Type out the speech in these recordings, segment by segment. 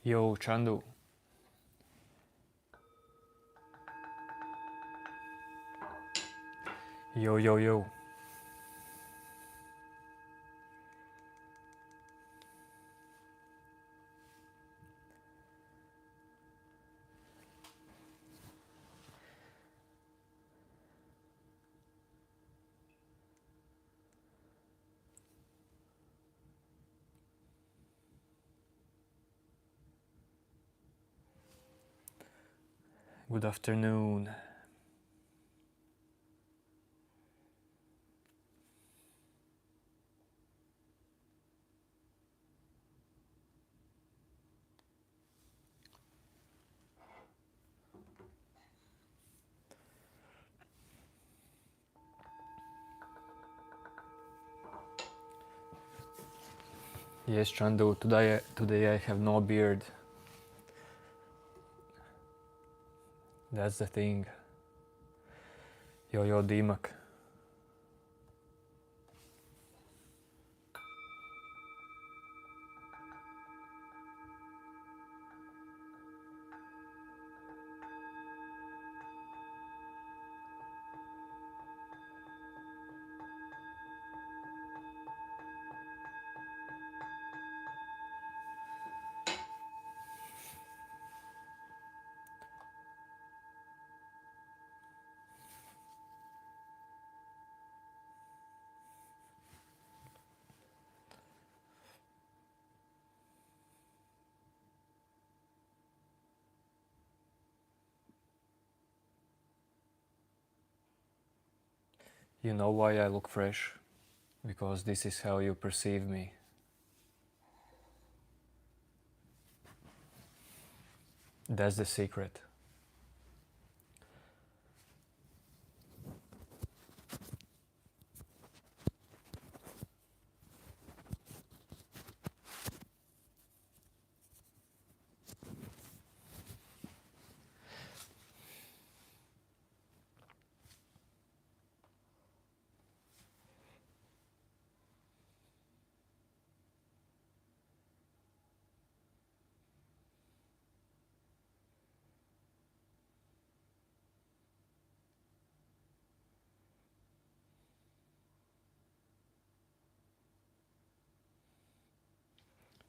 Yo, Chandu. Yo, yo, yo. Good afternoon. Yes, Chandu, today I have no beard. That's the thing. Yo, yo, Dimak. You know why I look fresh? Because this is how you perceive me. That's the secret.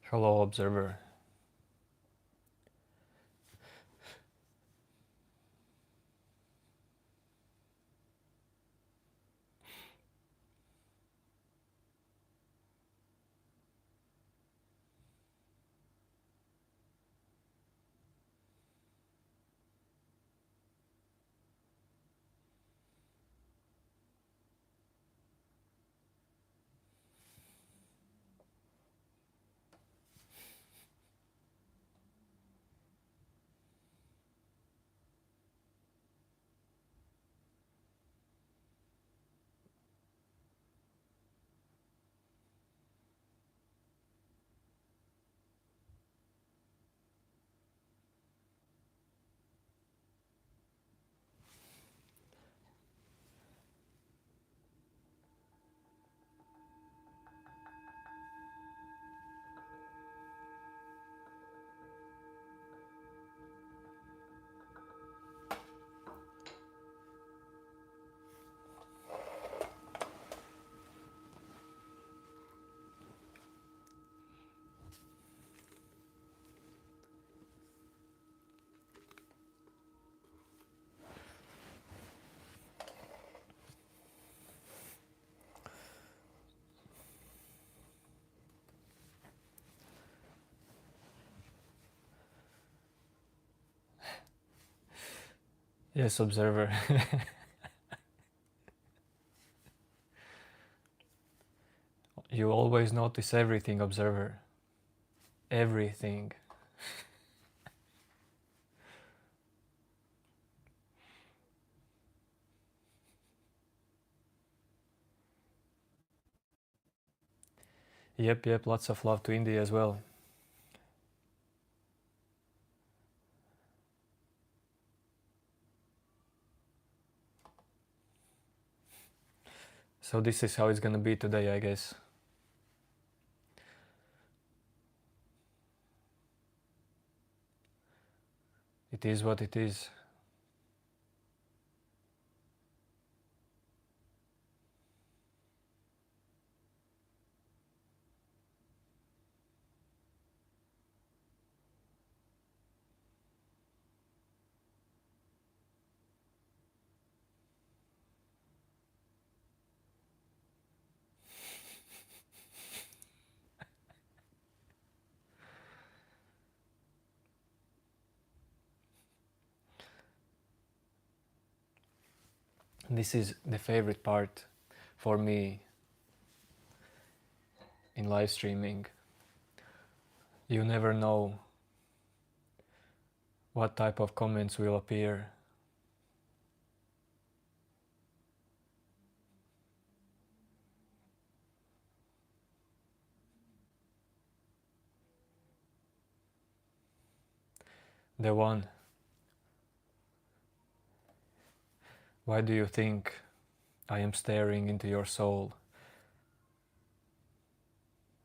Hello, observer. Yes, observer. You always notice everything, observer. Everything. Yep, lots of love to India as well. So this is how it's gonna be today, I guess. It is what it is. This is the favorite part for me in live streaming. You never know what type of comments will appear. The one, why do you think I am staring into your soul?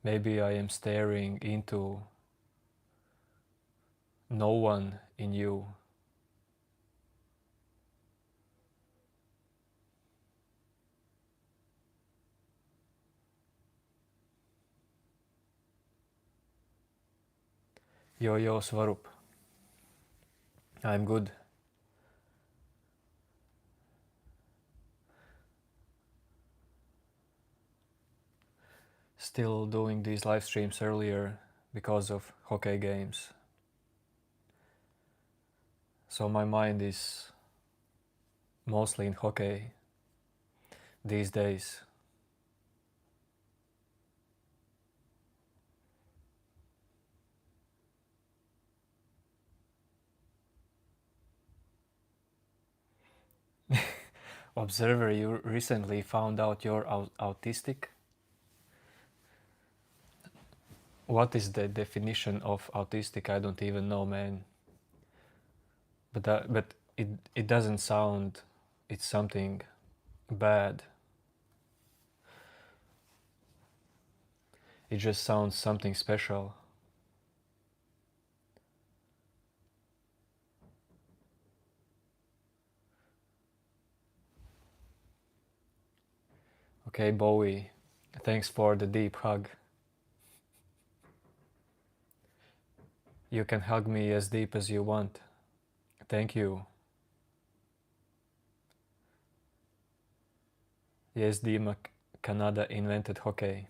Maybe I am staring into no one in you. Yo, Svarup. I'm good. Still doing these live streams earlier because of hockey games. So my mind is mostly in hockey these days. Observer, you recently found out you're autistic? What is the definition of autistic? I don't even know, man. But it doesn't sound it's something bad. It just sounds something special. Okay, Bowie, thanks for the deep hug. You can hug me as deep as you want. Thank you. Yes, Dima, Canada invented hockey.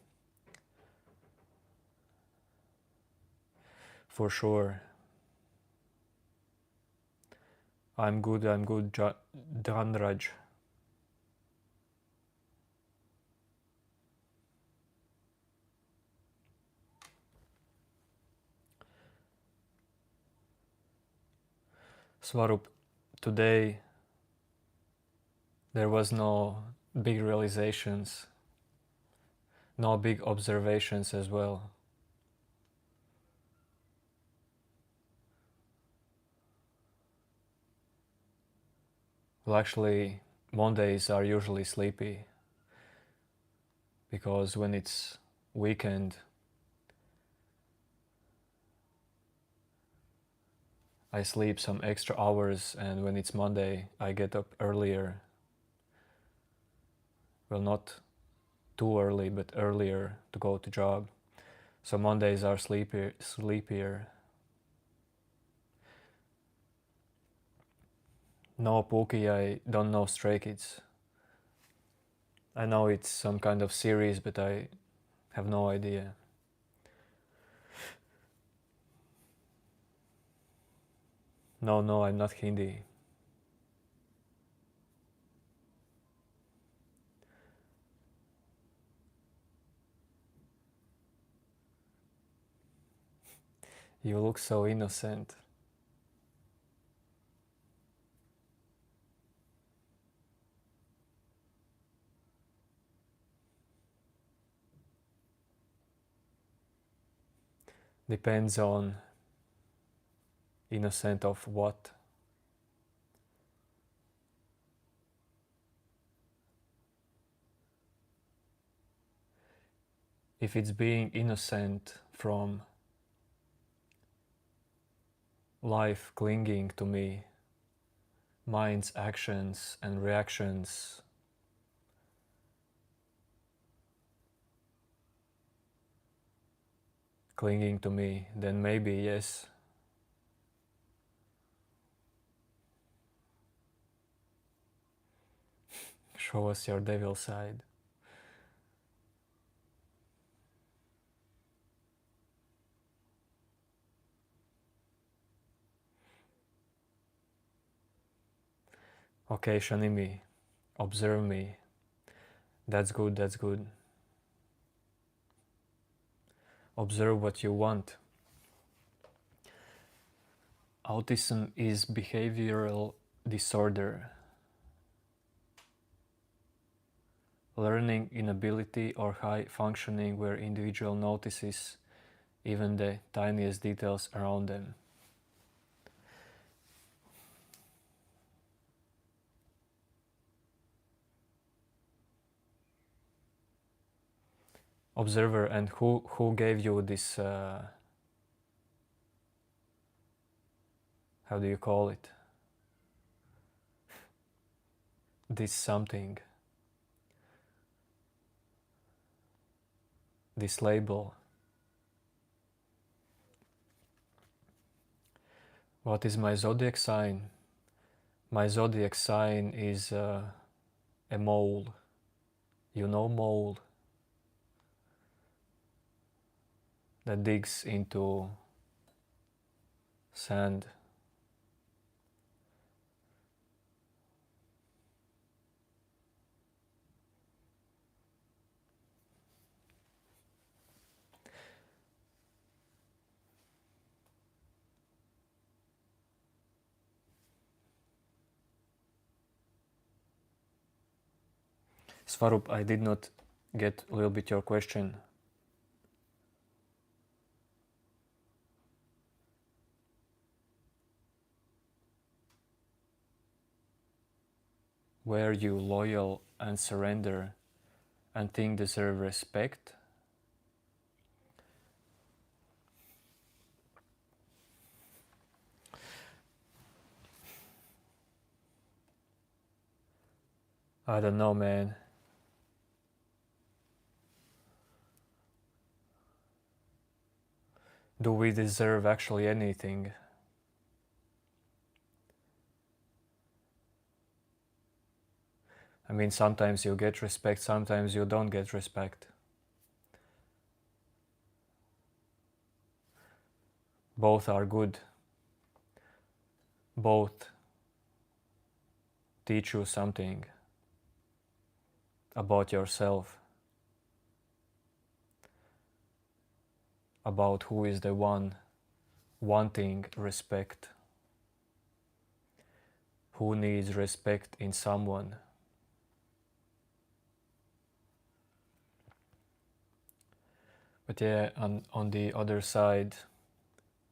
For sure. I'm good, Dhanraj. Swarup, today there was no big realizations, no big observations as well. Well, actually, Mondays are usually sleepy because when it's weekend, I sleep some extra hours, and when it's Monday, I get up earlier. Well, not too early, but earlier to go to job. So Mondays are sleepier. No, Pookie, I don't know Stray Kids. I know it's some kind of series, but I have no idea. No, I'm not Hindi. You look so innocent. Depends on innocent of what. If it's being innocent from life clinging to me, mind's actions and reactions clinging to me, then maybe yes. Show us your devil side. Okay, Shanimi, observe me. That's good, that's good. Observe what you want. Autism is behavioral disorder, learning inability or high functioning where individual notices even the tiniest details around them. Observer, and who gave you this, how do you call it? This something, this label. What is my zodiac sign? My zodiac sign is a mole. You know mole? That digs into sand. Svarup, I did not get a little bit your question. Were you loyal and surrender and think deserve respect? I don't know, man. Do we deserve actually anything? I mean, sometimes you get respect, sometimes you don't get respect. Both are good. Both teach you something about yourself, about who is the one wanting respect, who needs respect in someone. But yeah, on the other side,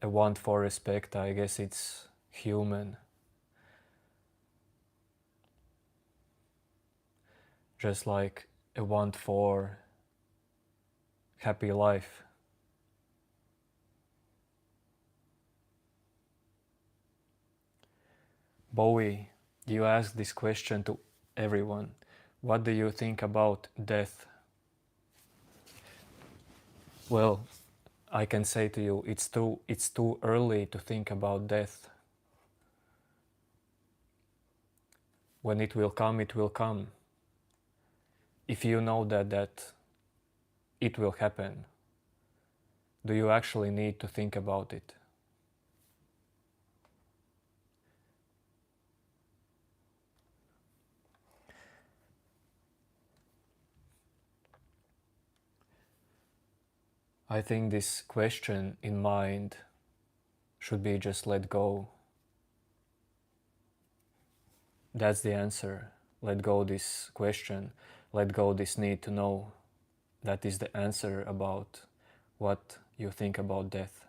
a want for respect, I guess it's human. Just like a want for happy life. Bowie, you ask this question to everyone. What do you think about death? Well, I can say to you, it's too early to think about death. When it will come, it will come. If you know that it will happen, do you actually need to think about it? I think this question in mind should be just let go. That's the answer. Let go this question. Let go this need to know. That is the answer about what you think about death.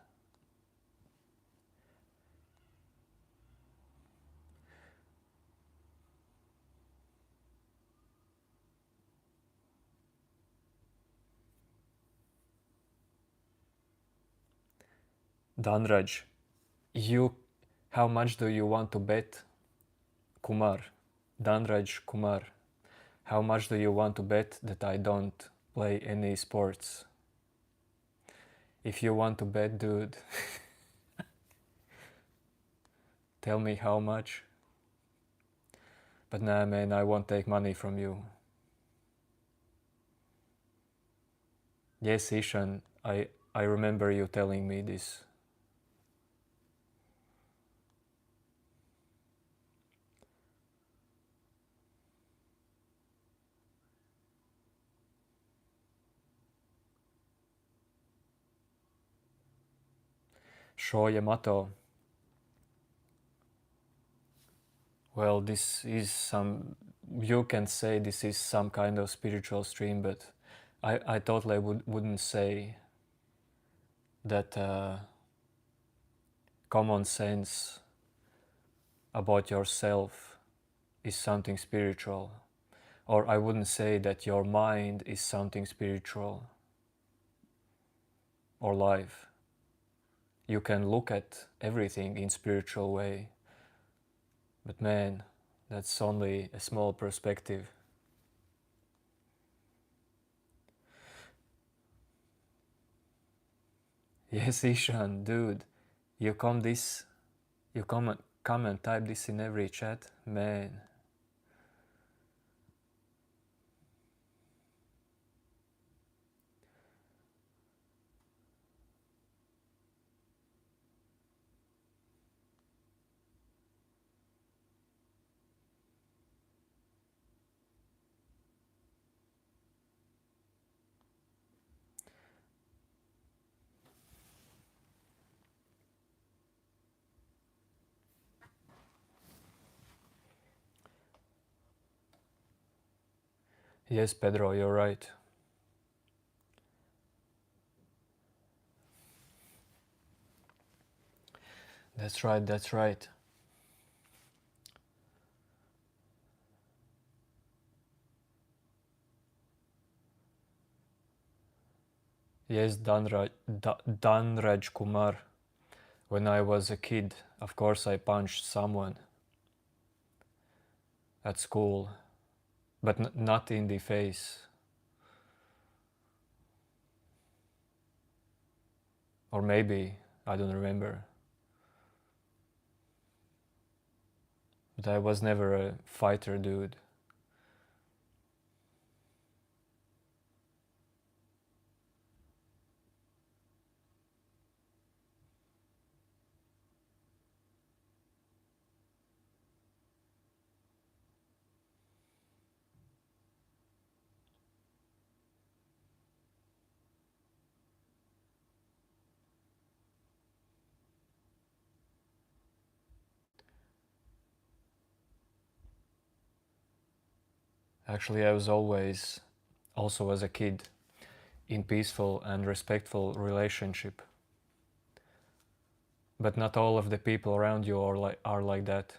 Dhanraj, you How much do you want to bet, Kumar, Dhanraj Kumar? How much do you want to bet that I don't play any sports? If you want to bet, dude, tell me how much. But nah, man, I won't take money from you. Yes, Ishan, I remember you telling me this. Sho Yamato. Well, this is some, you can say this is some kind of spiritual stream, but I totally wouldn't say that common sense about yourself is something spiritual. Or I wouldn't say that your mind is something spiritual or life. You can look at everything in spiritual way, but man, that's only a small perspective. Yes, Ishan, dude, you come and type this in every chat, man. Yes, Pedro, you're right. That's right, that's right. Yes, Dhanraj Kumar. When I was a kid, of course I punched someone at school, but not in the face. Or maybe, I don't remember. But I was never a fighter, dude. Actually, I was always, also as a kid, in peaceful and respectful relationship. But not all of the people around you are like that.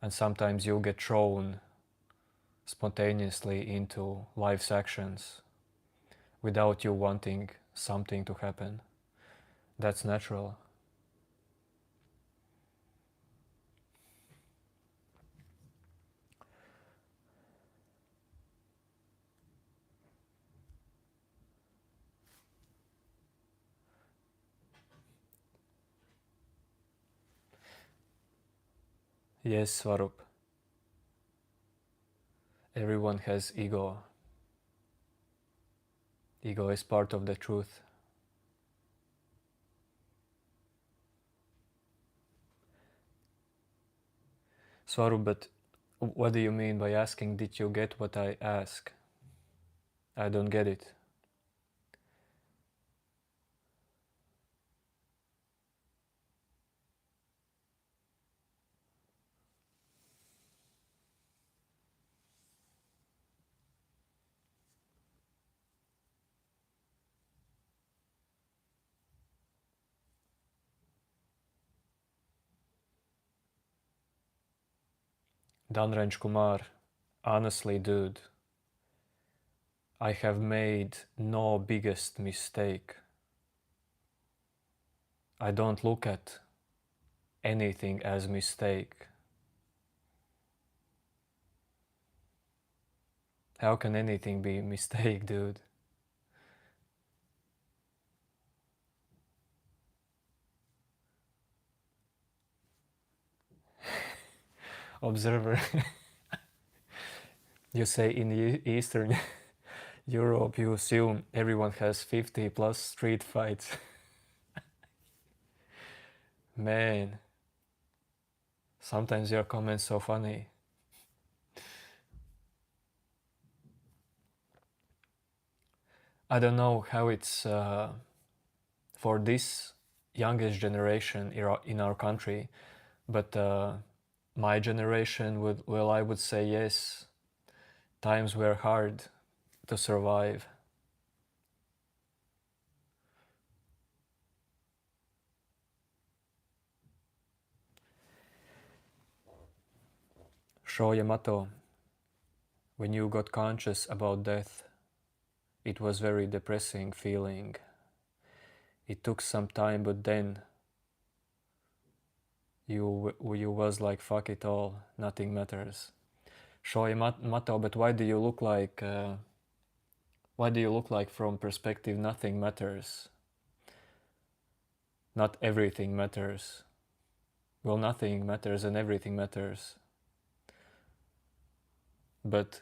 And sometimes you get thrown spontaneously into life's actions without you wanting something to happen. That's natural. Yes, Swarup. Everyone has ego. Ego is part of the truth. Swarup, but what do you mean by asking, did you get what I ask? I don't get it. Dhanraj Kumar, honestly, dude, I have made no biggest mistake. I don't look at anything as mistake. How can anything be mistake, dude? Observer. You say in Eastern Europe you assume everyone has 50 plus street fights. Man, sometimes your comments so funny. I don't know how it's for this youngest generation in our country, but my generation would, well, I would say yes, times were hard to survive. Sho Yamato, when you got conscious about death, it was very depressing feeling. It took some time, but then you was like, fuck it all, nothing matters. Sho Yamato, but why do you look like from perspective nothing matters? Not everything matters. Well, nothing matters and everything matters. But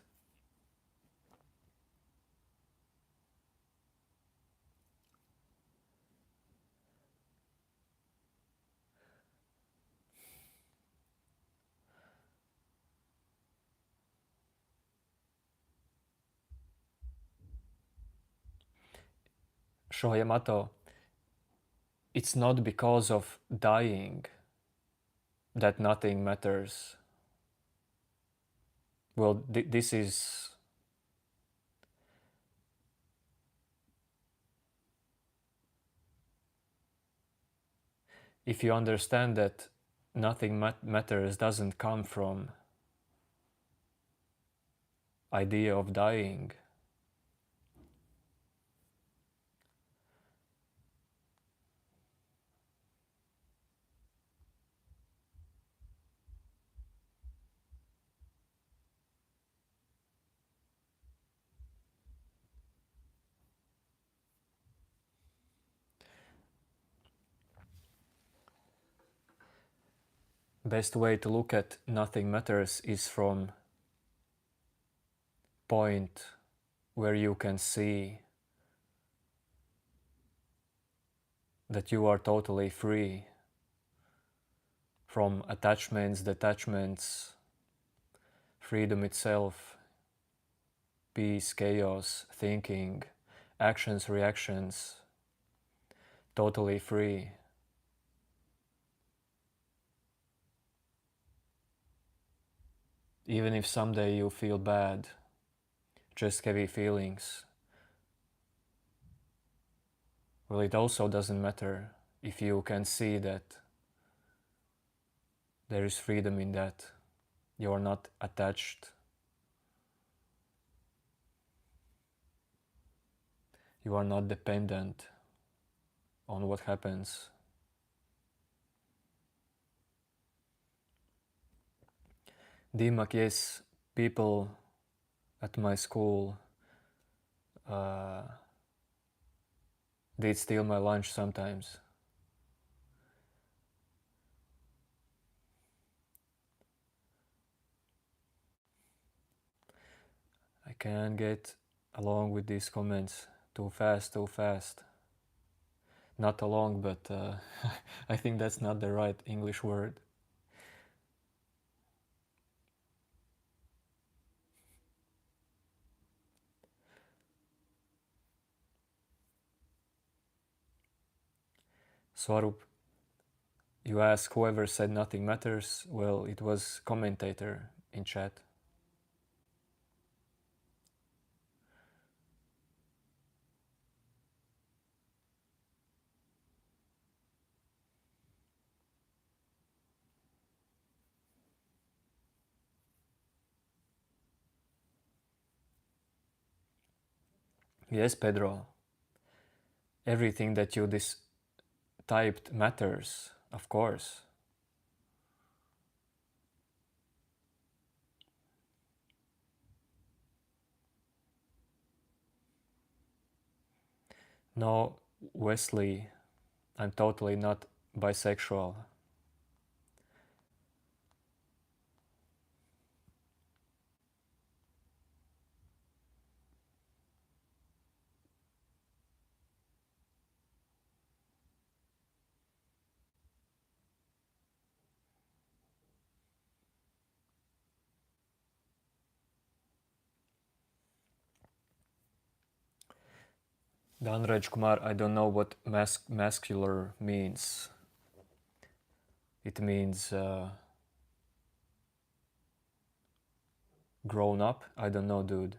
Sho Yamato, it's not because of dying that nothing matters. Well, this is... If you understand that nothing matters doesn't come from idea of dying, best way to look at nothing matters is from point where you can see that you are totally free from attachments, detachments, freedom itself, peace, chaos, thinking, actions, reactions, totally free. Even if someday you feel bad, just heavy feelings, well, it also doesn't matter if you can see that there is freedom in that. You are not attached. You are not dependent on what happens. Dimak, yes, people at my school did steal my lunch sometimes. I can't get along with these comments. Too fast, too fast. Not along, but I think that's not the right English word. Swarup, you ask whoever said nothing matters. Well, it was commentator in chat. Yes, Pedro. Everything that you typed matters, of course. No, Wesley, I'm totally not bisexual. Dhanraj Kumar, I don't know what masculine means. It means grown up? I don't know, dude.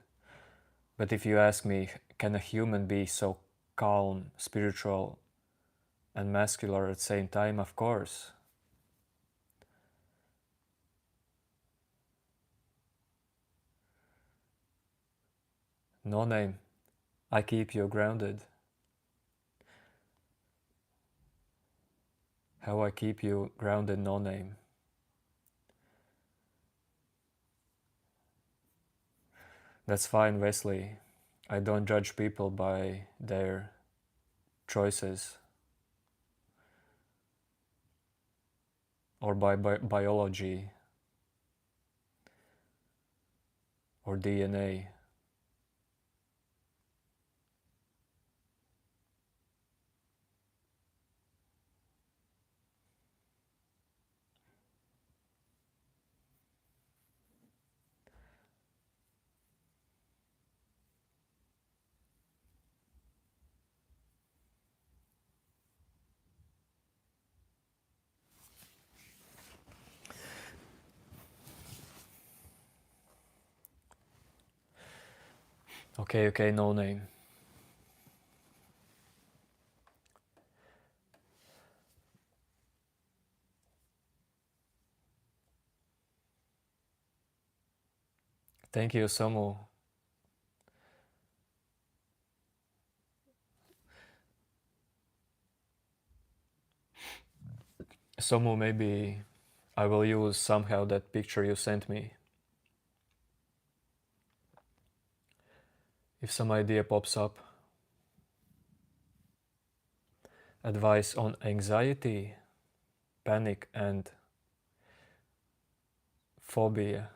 But if you ask me, can a human be so calm, spiritual, and muscular at the same time? Of course. No name. I keep you grounded. How I keep you grounded, no name. That's fine, Wesley. I don't judge people by their choices or by biology or DNA. Okay, no name. Thank you, Samu. Samu, maybe I will use somehow that picture you sent me. If some idea pops up. Advice on anxiety, panic, and phobia.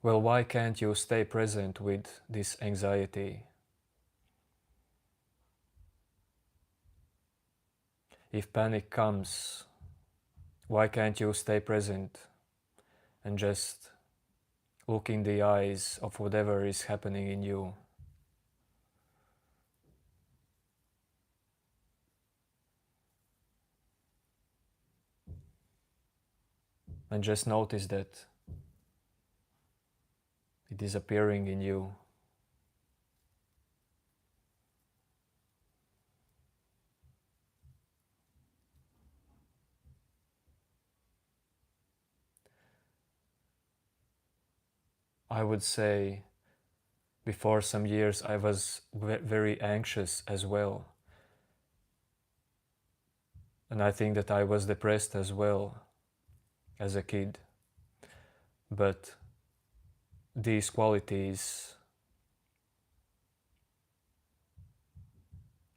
Well, why can't you stay present with this anxiety? If panic comes, why can't you stay present and just look in the eyes of whatever is happening in you? And just notice that it is appearing in you. I would say before some years I was very anxious as well. And I think that I was depressed as well as a kid. But these qualities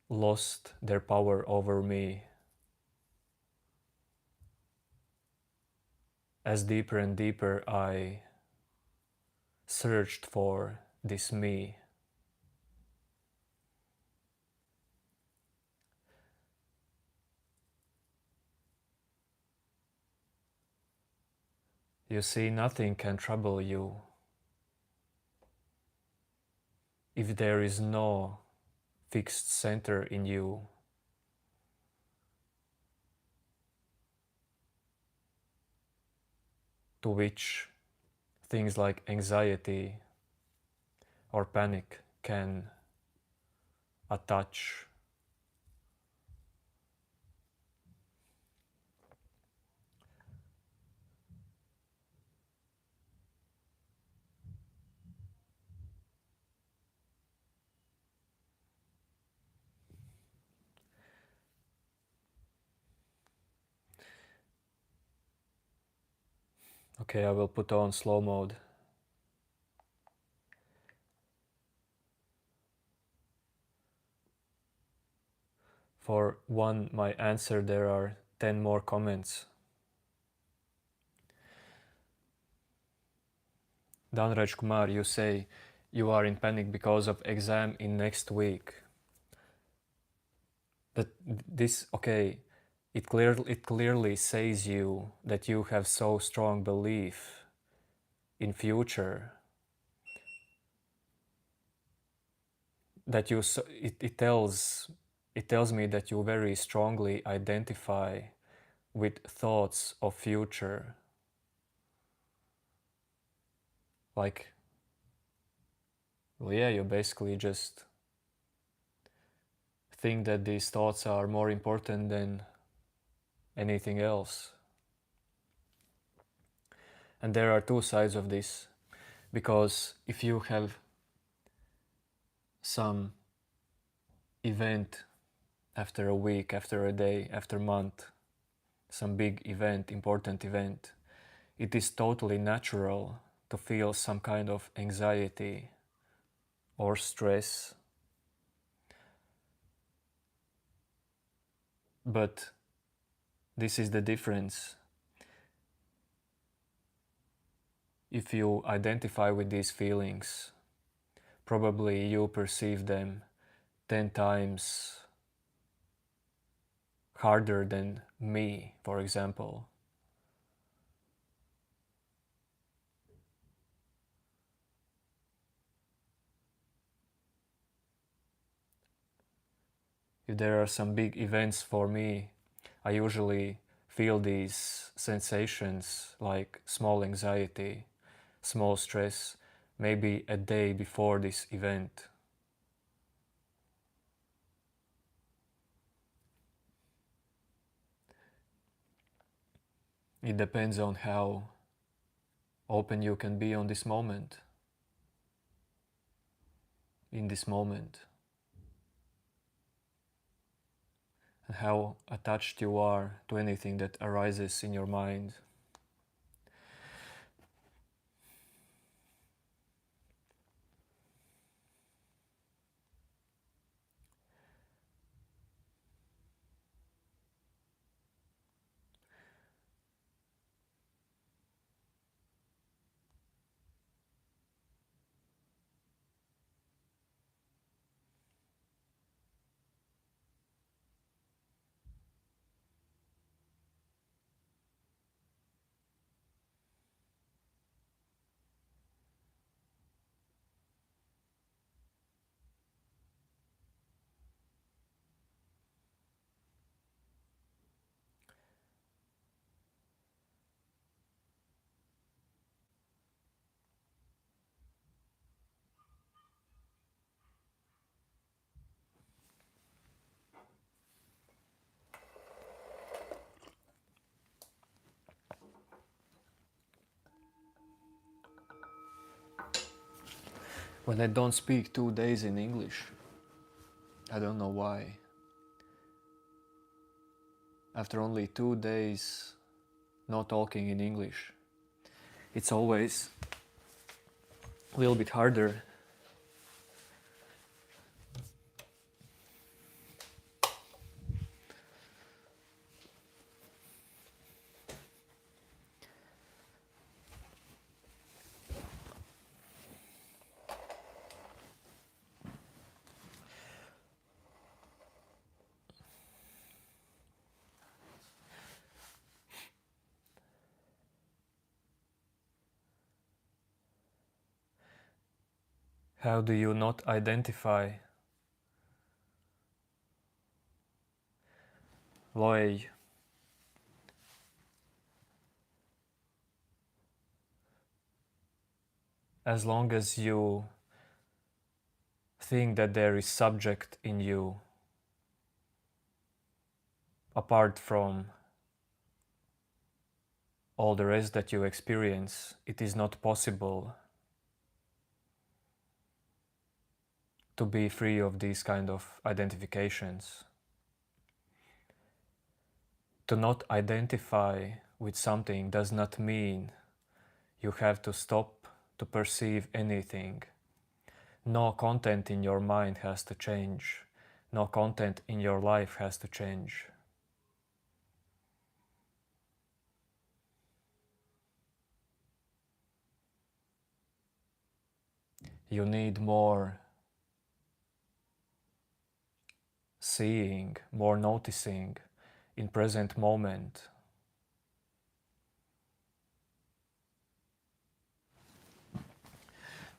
lost their power over me as deeper and deeper I searched for this me. You see, nothing can trouble you if there is no fixed center in you. To which things like anxiety or panic can attach. Okay, I will put on slow mode. For my answer, there are 10 more comments. Dhanraj Kumar, you say you are in panic because of exam in next week. But this, okay, it clearly says you that you have so strong belief in future that it tells me that you very strongly identify with thoughts of future. Like, well, yeah, you basically just think that these thoughts are more important than anything else. And there are two sides of this, because if you have some event after a week, after a day, after a month, some big event, important event, it is totally natural to feel some kind of anxiety or stress. But this is the difference. If you identify with these feelings, probably you perceive them 10 times harder than me, for example. If there are some big events for me, I usually feel these sensations like small anxiety, small stress, maybe a day before this event. It depends on how open you can be on this moment, in this moment, and how attached you are to anything that arises in your mind. When I don't speak 2 days in English, I don't know why. After only 2 days not talking in English, it's always a little bit harder. How do you not identify? Loy, as long as you think that there is subject in you apart from all the rest that you experience, it is not possible to be free of these kind of identifications. To not identify with something does not mean you have to stop to perceive anything. No content in your mind has to change. No content in your life has to change. You need more seeing, more noticing in present moment.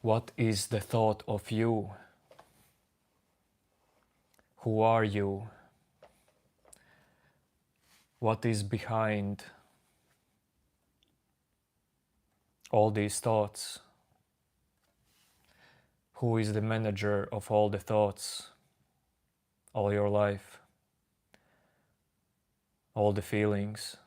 What is the thought of you? Who are you? What is behind all these thoughts? Who is the manager of all the thoughts, all your life, all the feelings?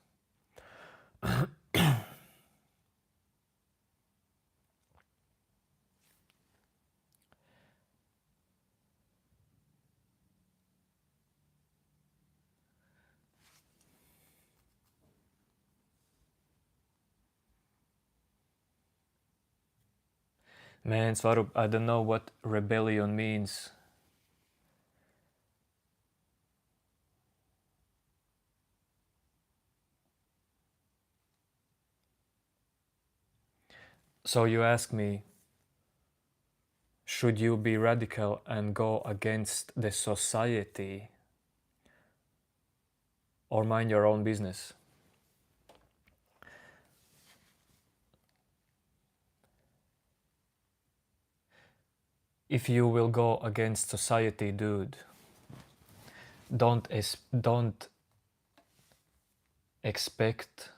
Man, Svarup, I don't know what rebellion means. So you ask me, should you be radical and go against the society or mind your own business? If you will go against society, dude, don't expect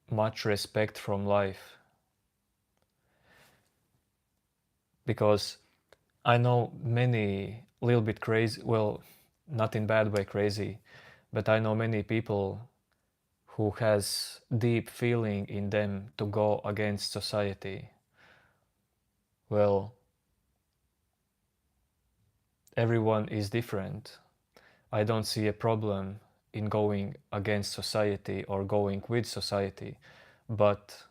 much respect from life. Because I know many little bit crazy, well, not in bad way crazy, but I know many people who has deep feeling in them to go against society. Well, everyone is different. I don't see a problem in going against society or going with society, but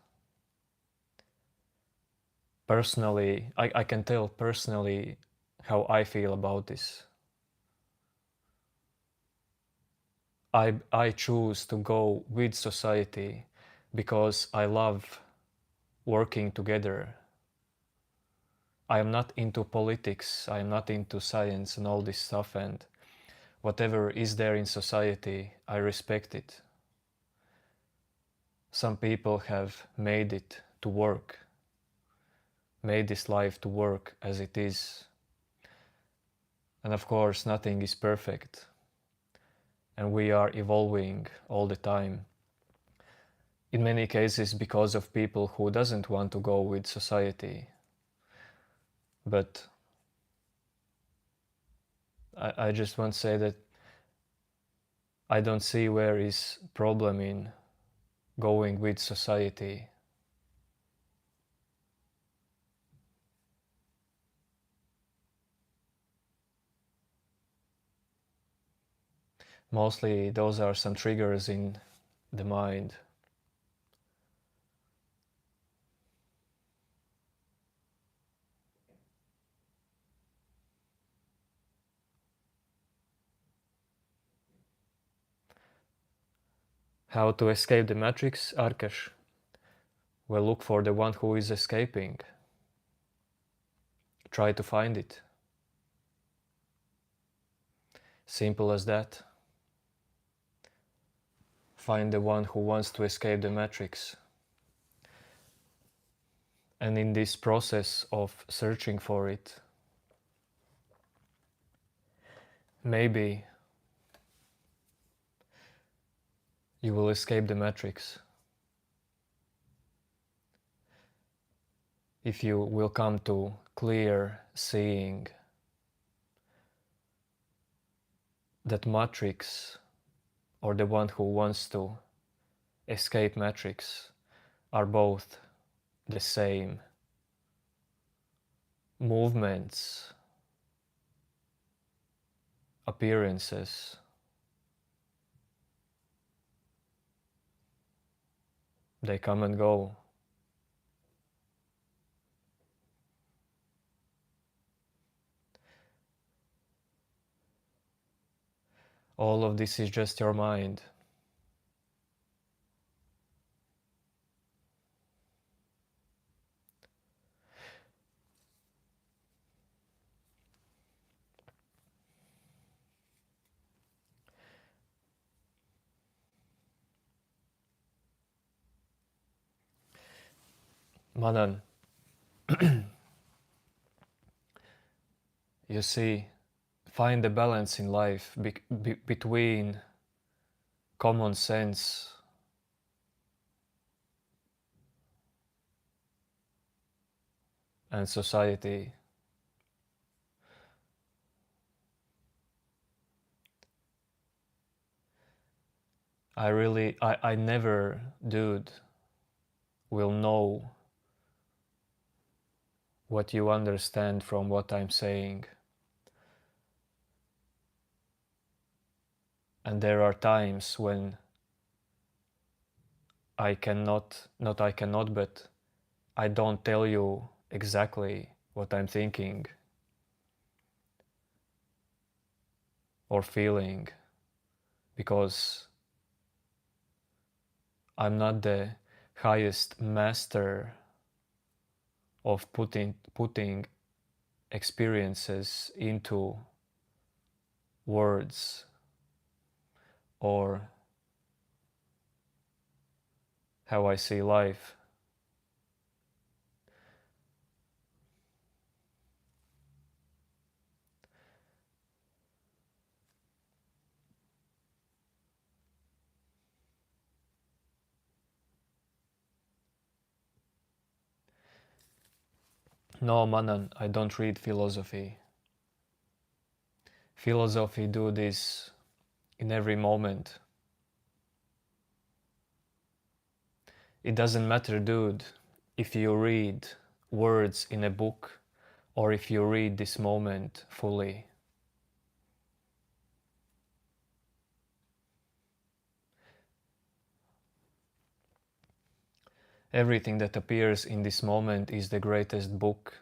personally, I can tell personally how I feel about this. I choose to go with society because I love working together. I am not into politics, I am not into science and all this stuff, and whatever is there in society, I respect it. Some people have made it to work, made this life to work as it is. And of course, nothing is perfect. And we are evolving all the time. In many cases because of people who doesn't want to go with society. But I just want to say that I don't see where is problem in going with society. Mostly those are some triggers in the mind. How to escape the matrix, Arkash? Well, look for the one who is escaping. Try to find it. Simple as that. Find the one who wants to escape the matrix. And in this process of searching for it, maybe you will escape the matrix. If you will come to clear seeing that matrix or the one who wants to escape matrix are both the same movements, appearances, they come and go. All of this is just your mind. Manan, you see, find the balance in life between common sense and society. I never, dude, will know what you understand from what I'm saying. And there are times when not I cannot, but I don't tell you exactly what I'm thinking or feeling, because I'm not the highest master of putting experiences into words or how I see life. No, Manan, I don't read philosophy. Philosophy do this in every moment. It doesn't matter, dude, if you read words in a book or if you read this moment fully. Everything that appears in this moment is the greatest book.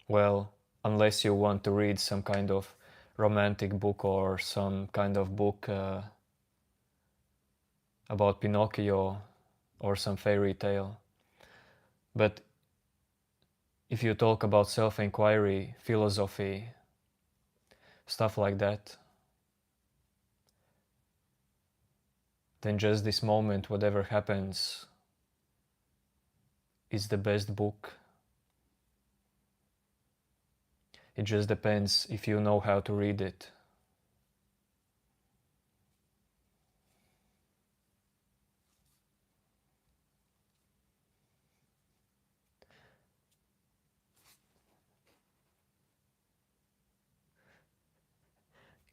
Well, unless you want to read some kind of romantic book or some kind of book about Pinocchio or some fairy tale. But if you talk about self-inquiry, philosophy, stuff like that, then just this moment, whatever happens, is the best book. It just depends if you know how to read it.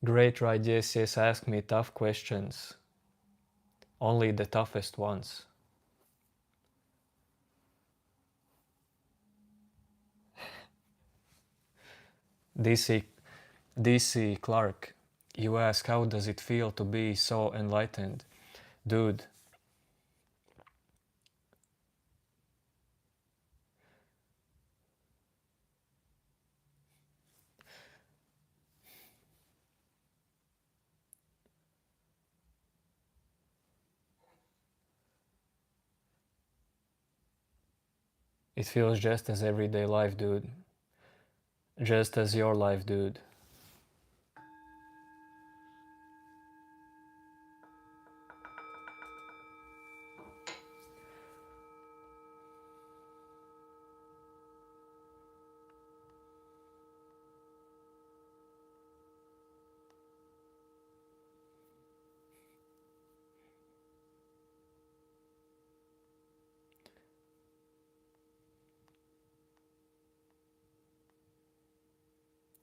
Great Rajesh ask me tough questions, only the toughest ones. DC, DC Clark, you ask how does it feel to be so enlightened? Dude, it feels just as everyday life, dude. Just as your life, dude.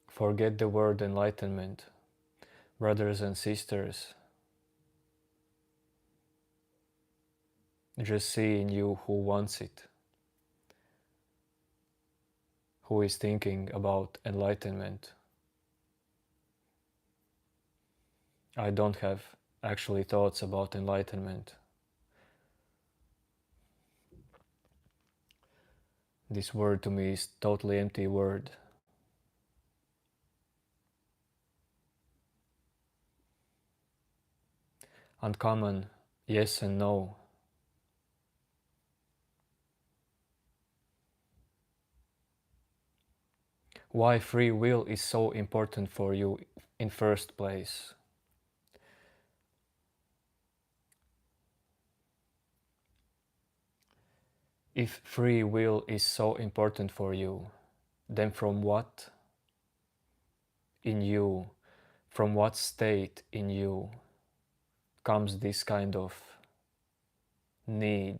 Forget the word enlightenment, brothers and sisters. Just see in you who wants it, who is thinking about enlightenment. I don't have actually thoughts about enlightenment. This word to me is totally empty word. Uncommon, yes and no. Why free will is so important for you in first place? If free will is so important for you, then from what in you, from what state in you comes this kind of need?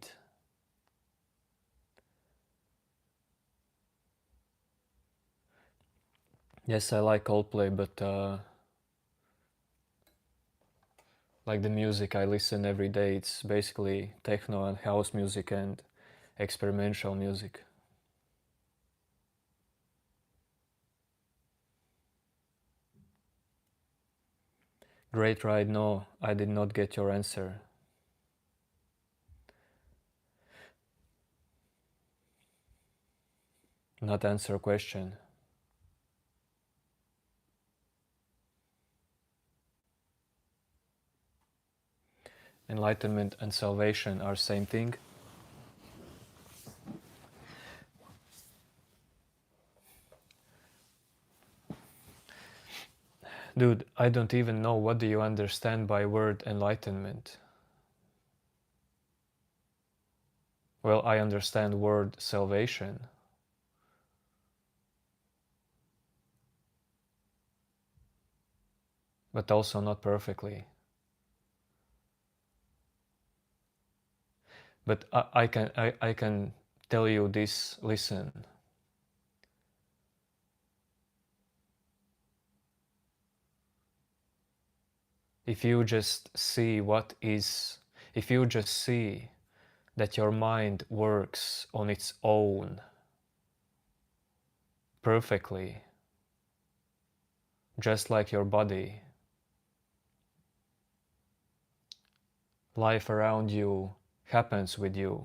Yes, I like Coldplay, but like the music I listen every day, it's basically techno and house music and experimental music. Great ride, no, I did not get your answer. Not answer question. Enlightenment and salvation are same thing. Dude, I don't even know what do you understand by word enlightenment. Well, I understand word salvation. But also not perfectly. But I can tell you this, listen. If you just see if you just see that your mind works on its own perfectly, just like your body, life around you happens with you,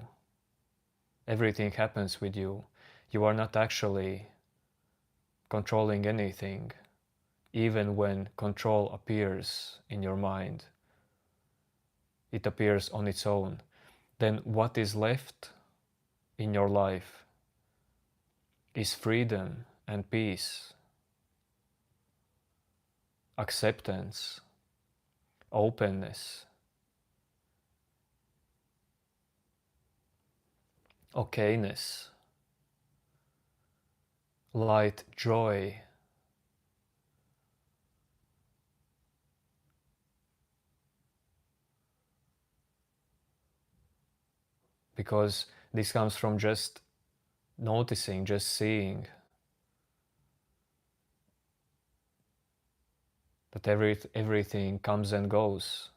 everything happens with you, you are not actually controlling anything, even when control appears in your mind, it appears on its own. Then what is left in your life is freedom and peace, acceptance, openness, okayness, light, joy. Because this comes from just noticing, just seeing that everything comes and goes.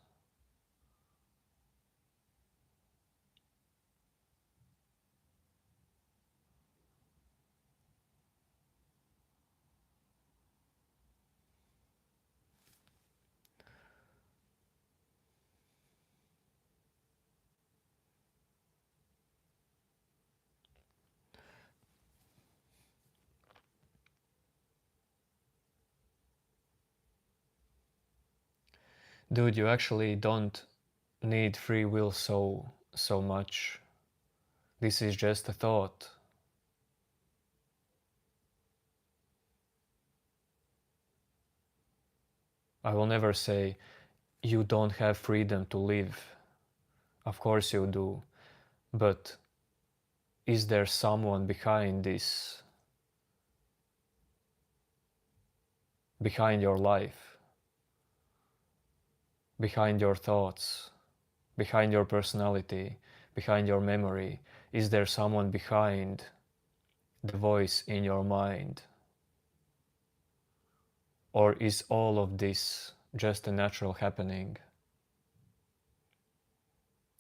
Dude, you actually don't need free will so much. This is just a thought. I will never say you don't have freedom to live. Of course you do. But is there someone behind this? Behind your life? Behind your thoughts? Behind your personality? Behind your memory? Is there someone behind the voice in your mind? Or is all of this just a natural happening?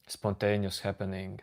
Spontaneous happening?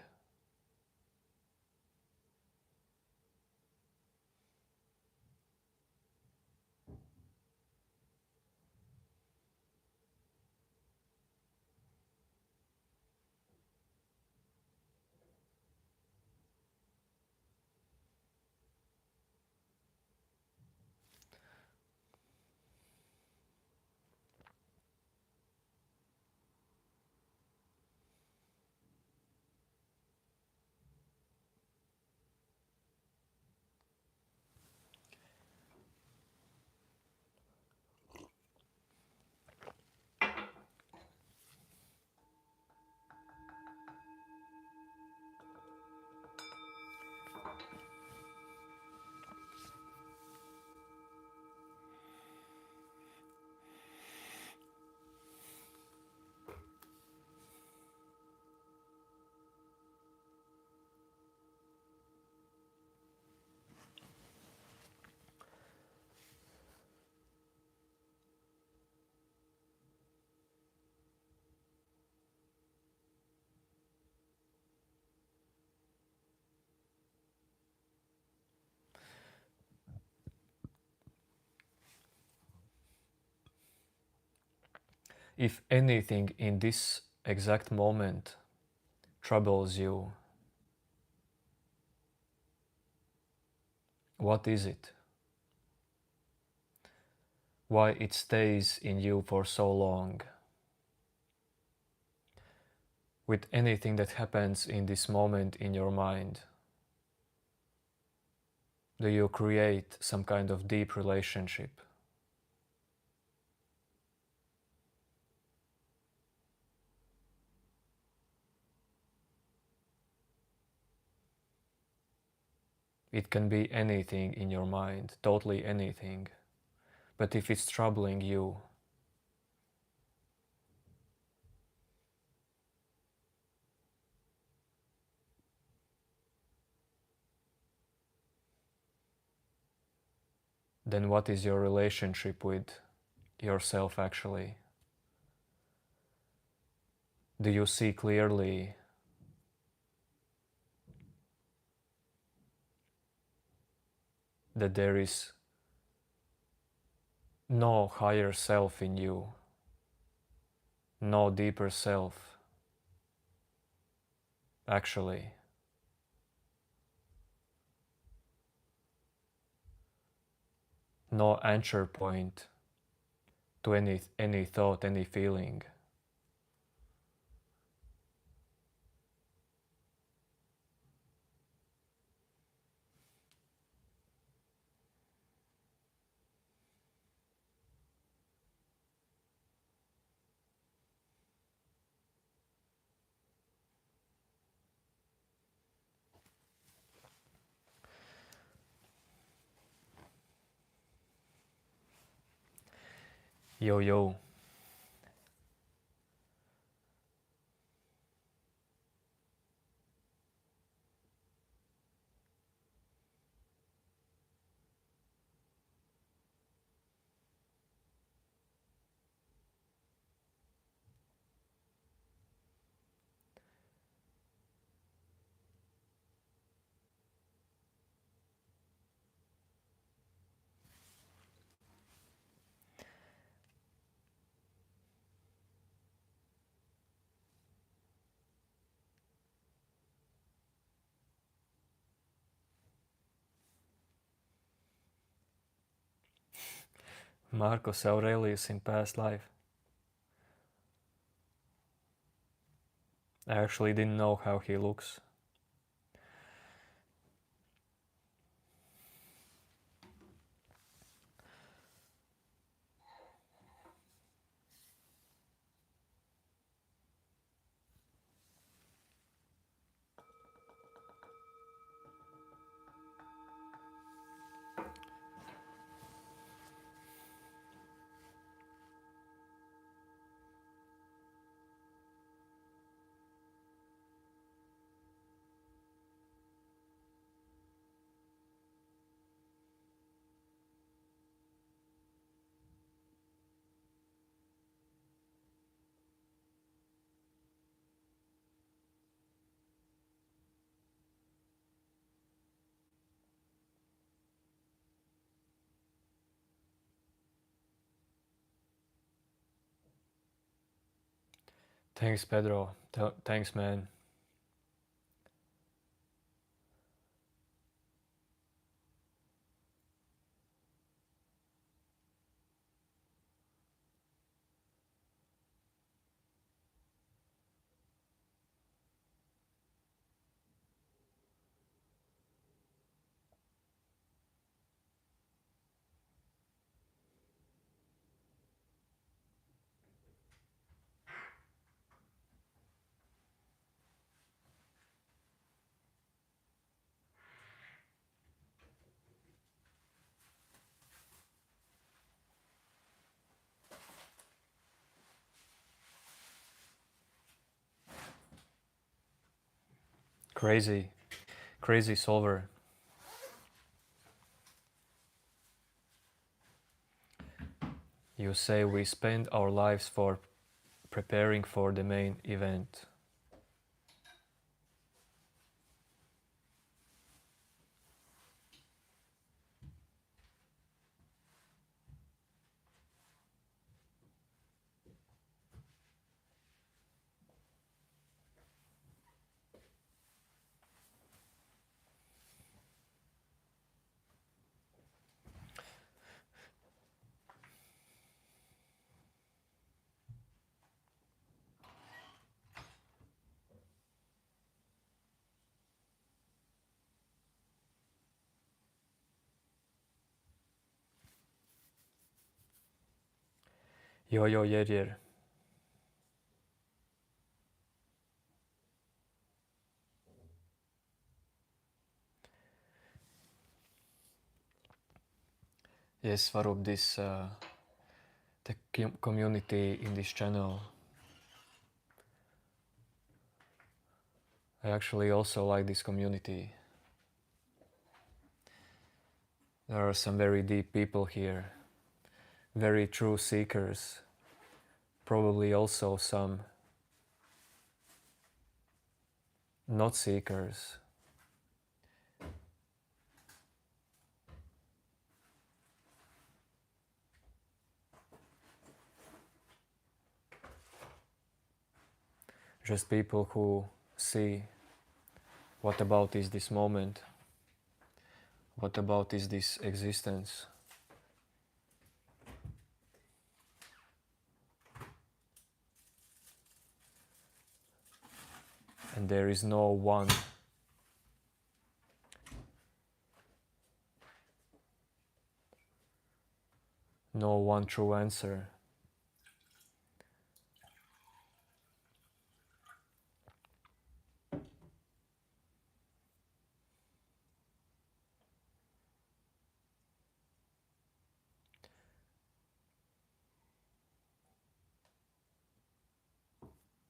If anything in this exact moment troubles you, what is it? Why it stays in you for so long? With anything that happens in this moment in your mind, do you create some kind of deep relationship? It can be anything in your mind, totally anything. But if it's troubling you, then what is your relationship with yourself actually? Do you see clearly that there is no higher self in you, no deeper self, actually? No answer point to any thought, any feeling. Yo, yo. Marcus Aurelius in past life. I actually didn't know how he looks. Thanks, Pedro. Thanks, man. Crazy solver. You say we spend our lives for preparing for the main event. Yo Yeryer. Yes, Swarup, this the community in this channel. I actually also like this community. There are some very deep people here, very true seekers, probably also some not seekers. Just people who see what about is this moment, what about is this existence. And there is no one true answer.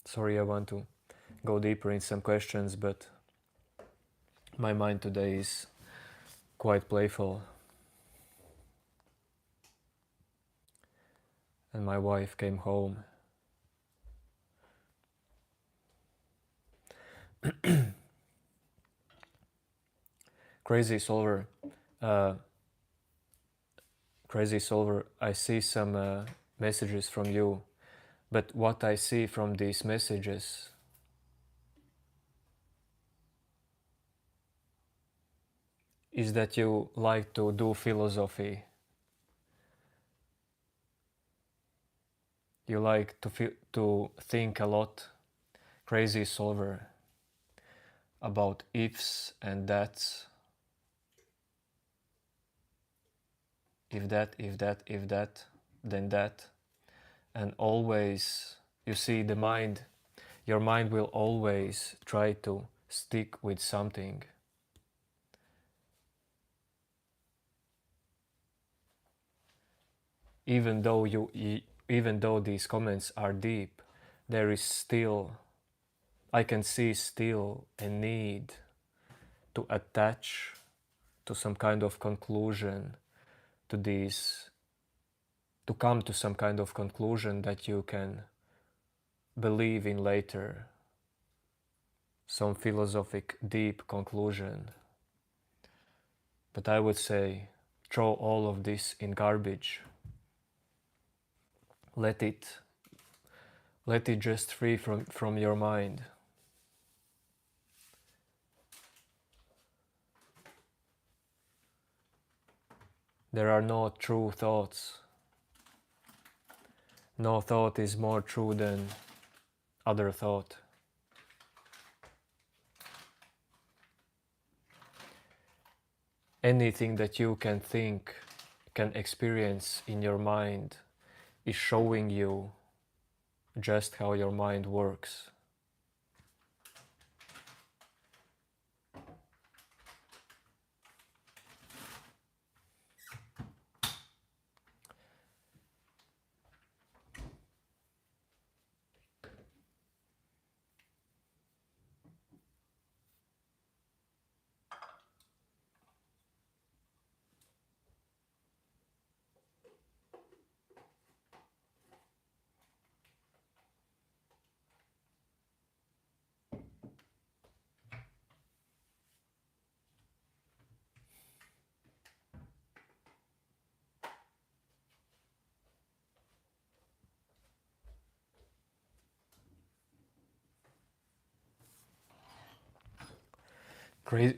Sorry, I want to go deeper in some questions, but my mind today is quite playful. And my wife came home. Crazy Solver, I see some messages from you, but what I see from these messages is that you like to do philosophy. You like to think a lot, Crazy Solver, about ifs and that's. If that, then that. And always, you see, your mind will always try to stick with something. Even though these comments are deep, there is still, I can see still a need to attach to some kind of conclusion to these, to come to some kind of conclusion that you can believe in later, some philosophic deep conclusion. But I would say, throw all of this in garbage. Let it just free from your mind. There are no true thoughts. No thought is more true than other thought. Anything that you can think, can experience in your mind is showing you just how your mind works.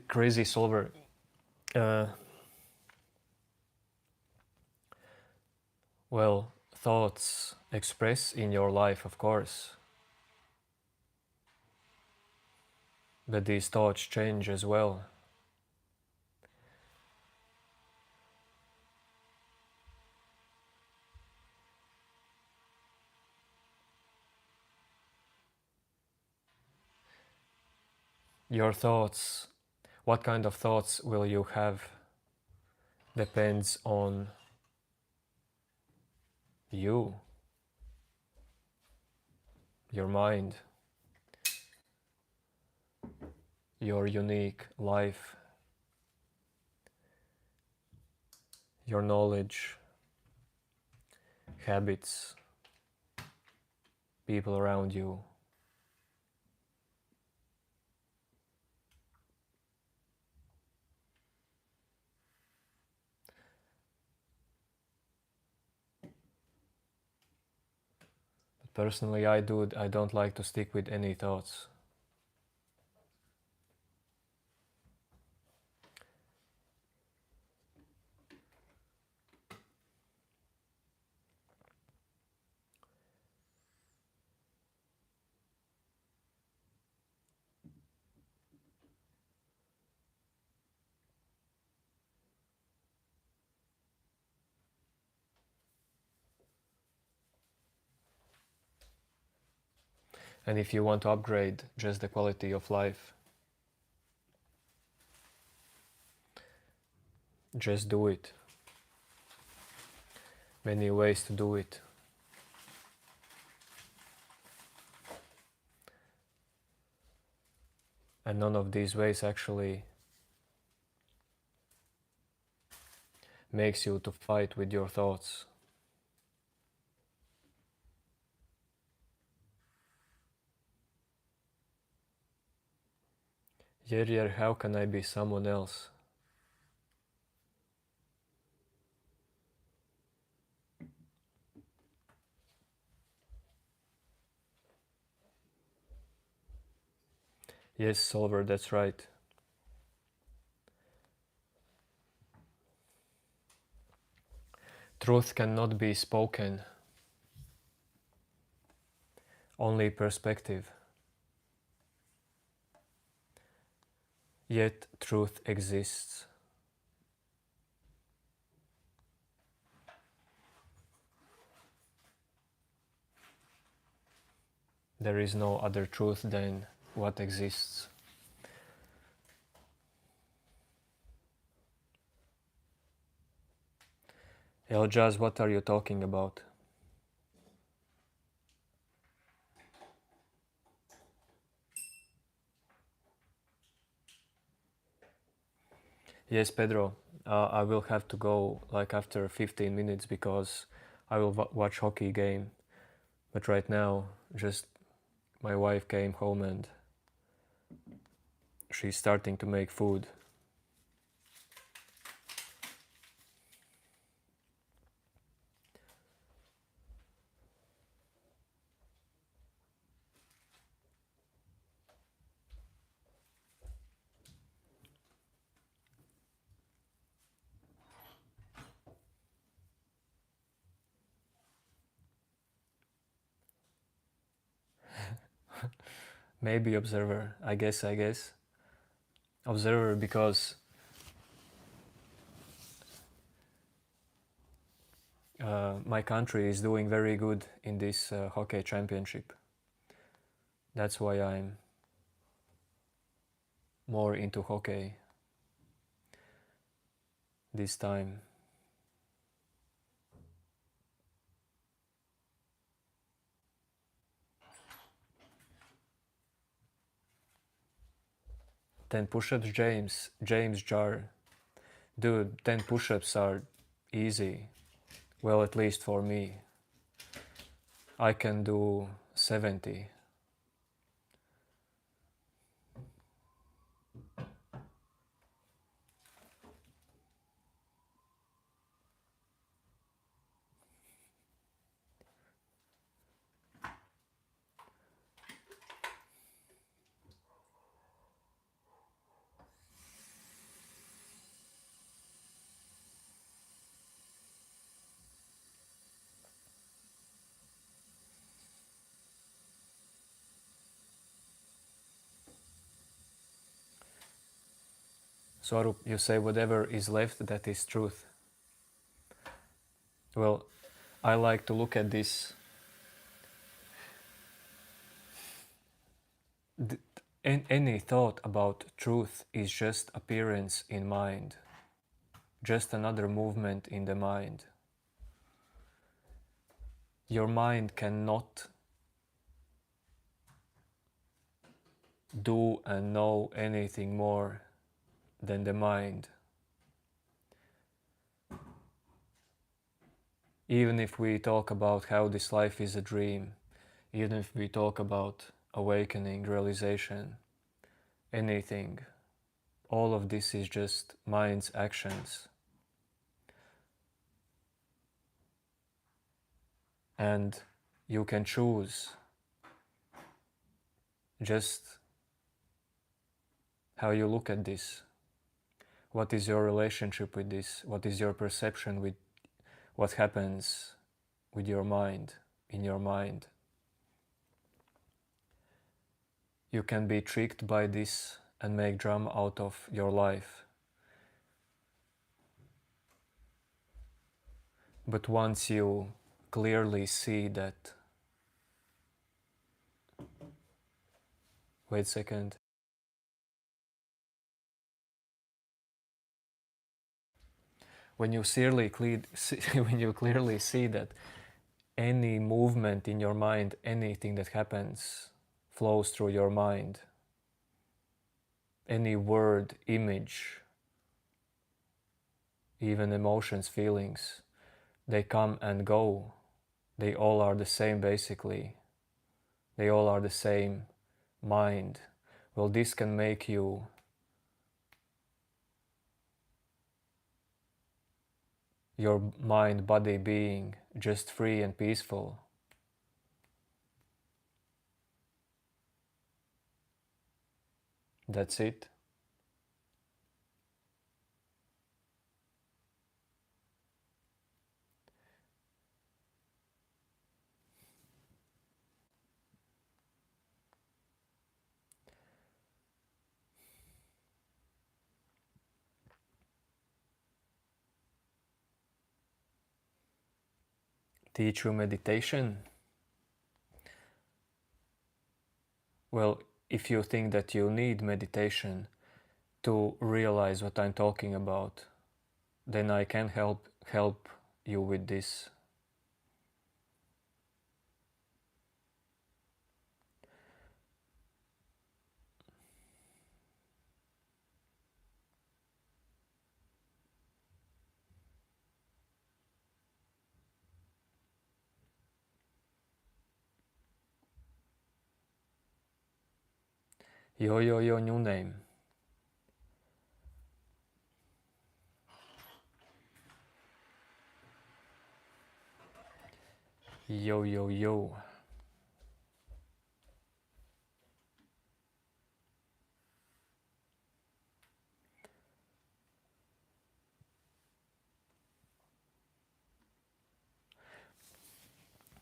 Crazy Solver. Well, thoughts express in your life, of course. But these thoughts change as well. Your thoughts, what kind of thoughts will you have, depends on you, your mind, your unique life, your knowledge, habits, people around you. But personally, I don't like to stick with any thoughts. And if you want to upgrade just the quality of life, just do it. Many ways to do it. And none of these ways actually makes you to fight with your thoughts. Yerjer, how can I be someone else? Yes, Solver, that's right. Truth cannot be spoken, only perspective. Yet truth exists. There is no other truth than what exists. Eljaz, what are you talking about? Yes, Pedro, I will have to go like after 15 minutes because I will watch hockey game. But right now, just my wife came home and she's starting to make food. Maybe observer, I guess. Observer because my country is doing very good in this hockey championship. That's why I'm more into hockey this time. Ten push-ups, James Jar. Dude, 10 push-ups are easy. Well, at least for me. I can do 70. So you say whatever is left, that is truth. Well, I like to look at this. any thought about truth is just appearance in mind, just another movement in the mind. Your mind cannot do and know anything more than the mind. Even if we talk about how this life is a dream, even if we talk about awakening, realization, anything, all of this is just mind's actions. And you can choose just how you look at this. What is your relationship with this? What is your perception with what happens with your mind, in your mind? You can be tricked by this and make drama out of your life. But once you clearly see that, wait a second, when you clearly see that any movement in your mind, anything that happens, flows through your mind, any word, image, even emotions, feelings, they come and go. They all are the same basically. They all are the same mind. Well, this can make you your mind, body, being just free and peaceful. That's it. Teach you meditation? Well, if you think that you need meditation to realize what I'm talking about, then I can help you with this. Yo, new name. Yo.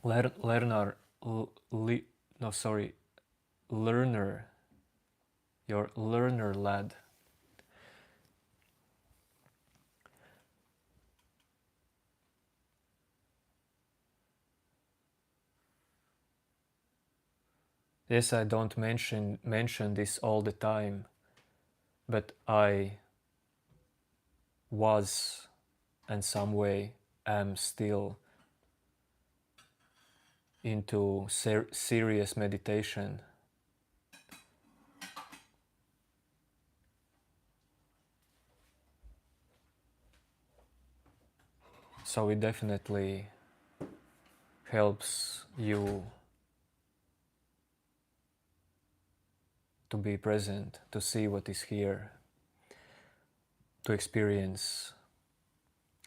Learner, no sorry, learner, your learner lad. Yes, I don't mention this all the time, but I was, and some way am still into serious meditation. So it definitely helps you to be present, to see what is here, to experience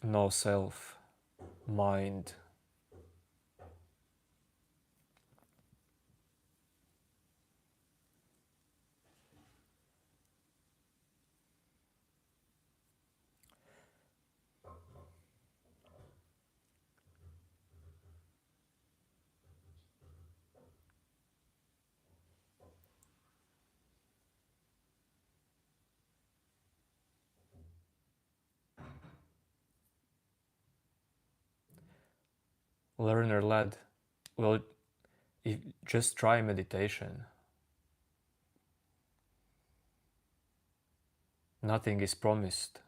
no self, mind. Learner led, well, just try meditation. Nothing is promised.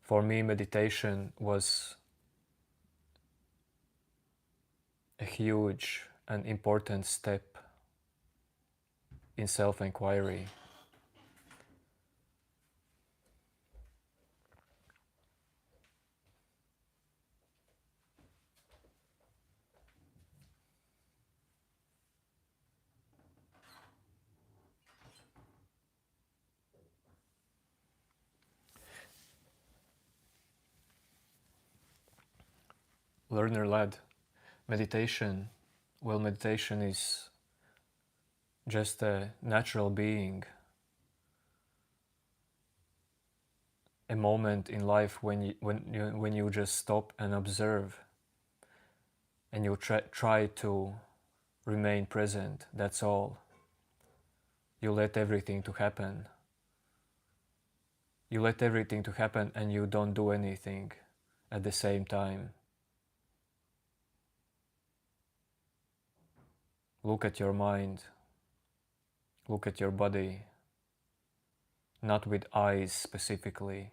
For me, meditation was a huge and important step in self-inquiry. Learner-led meditation, well, meditation is just a natural being, a moment in life when you just stop and observe, and you try to remain present. That's all. You let everything to happen. You let everything to happen, and you don't do anything at the same time. Look at your mind. Look at your body. Not with eyes specifically.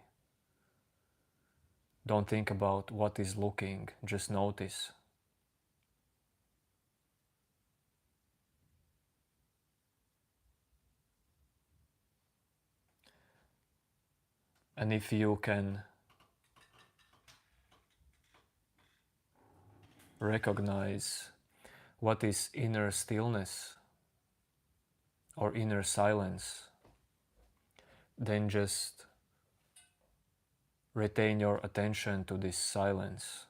Don't think about what is looking, just notice. And if you can recognize what is inner stillness or inner silence, then just retain your attention to this silence.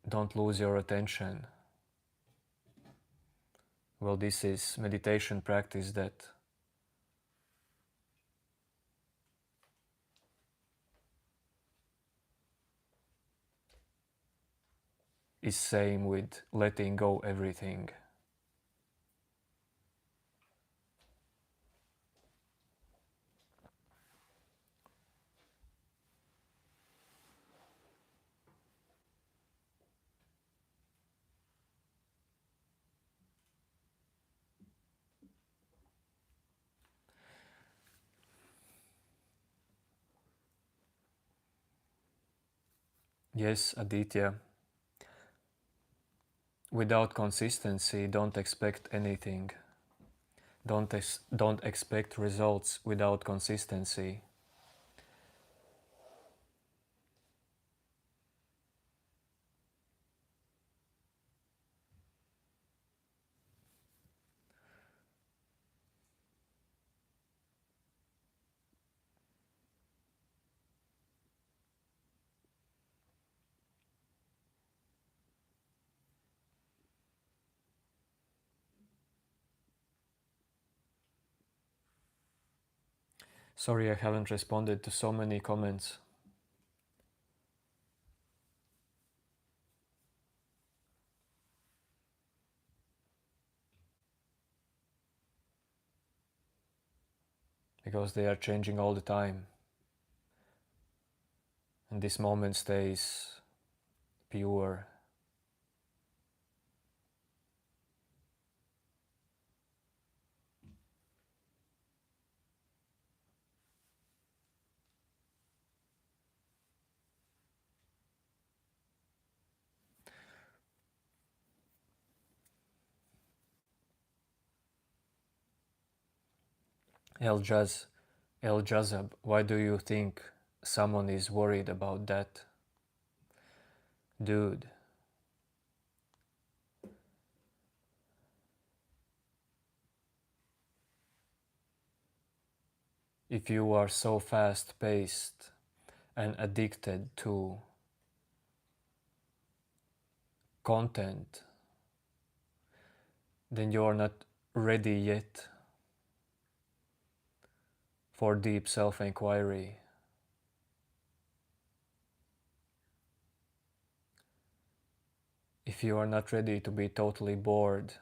Don't lose your attention. Well, this is meditation practice that is same with letting go everything. Yes, Aditya. Without consistency, don't expect anything. Don't expect results without consistency. Sorry I haven't responded to so many comments. Because they are changing all the time. And this moment stays pure. El Jazab, why do you think someone is worried about that? Dude, if you are so fast-paced and addicted to content, then you are not ready yet for deep self-inquiry. If you are not ready to be totally bored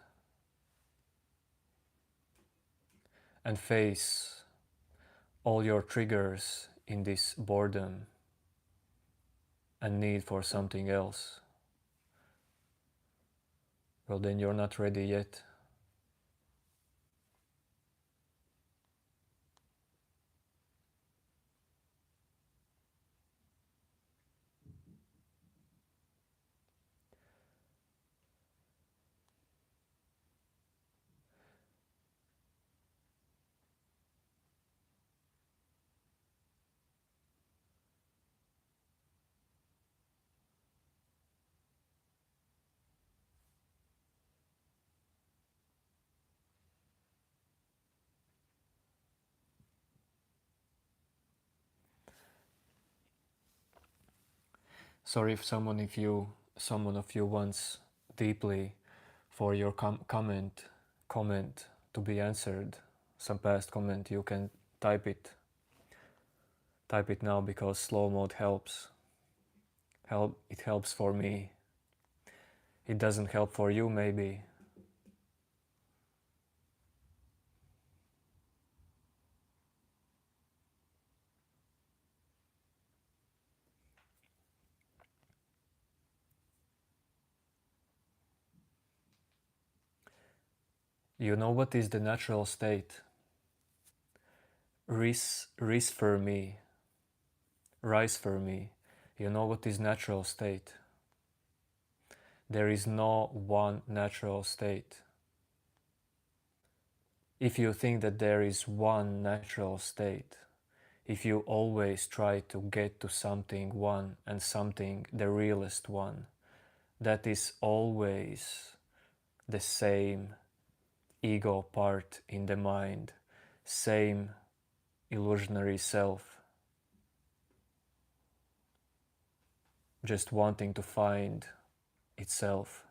and face all your triggers in this boredom and need for something else, well, then you're not ready yet. Sorry if someone of you wants deeply for your comment to be answered, some past comment, you can type it now, because slow mode it helps for me. It doesn't help for you, maybe. You know what is the natural state? Rise for me. Rise for me. You know what is natural state? There is no one natural state. If you think that there is one natural state, if you always try to get to something one and something the realest one, that is always the same ego part in the mind, same illusionary self, just wanting to find itself.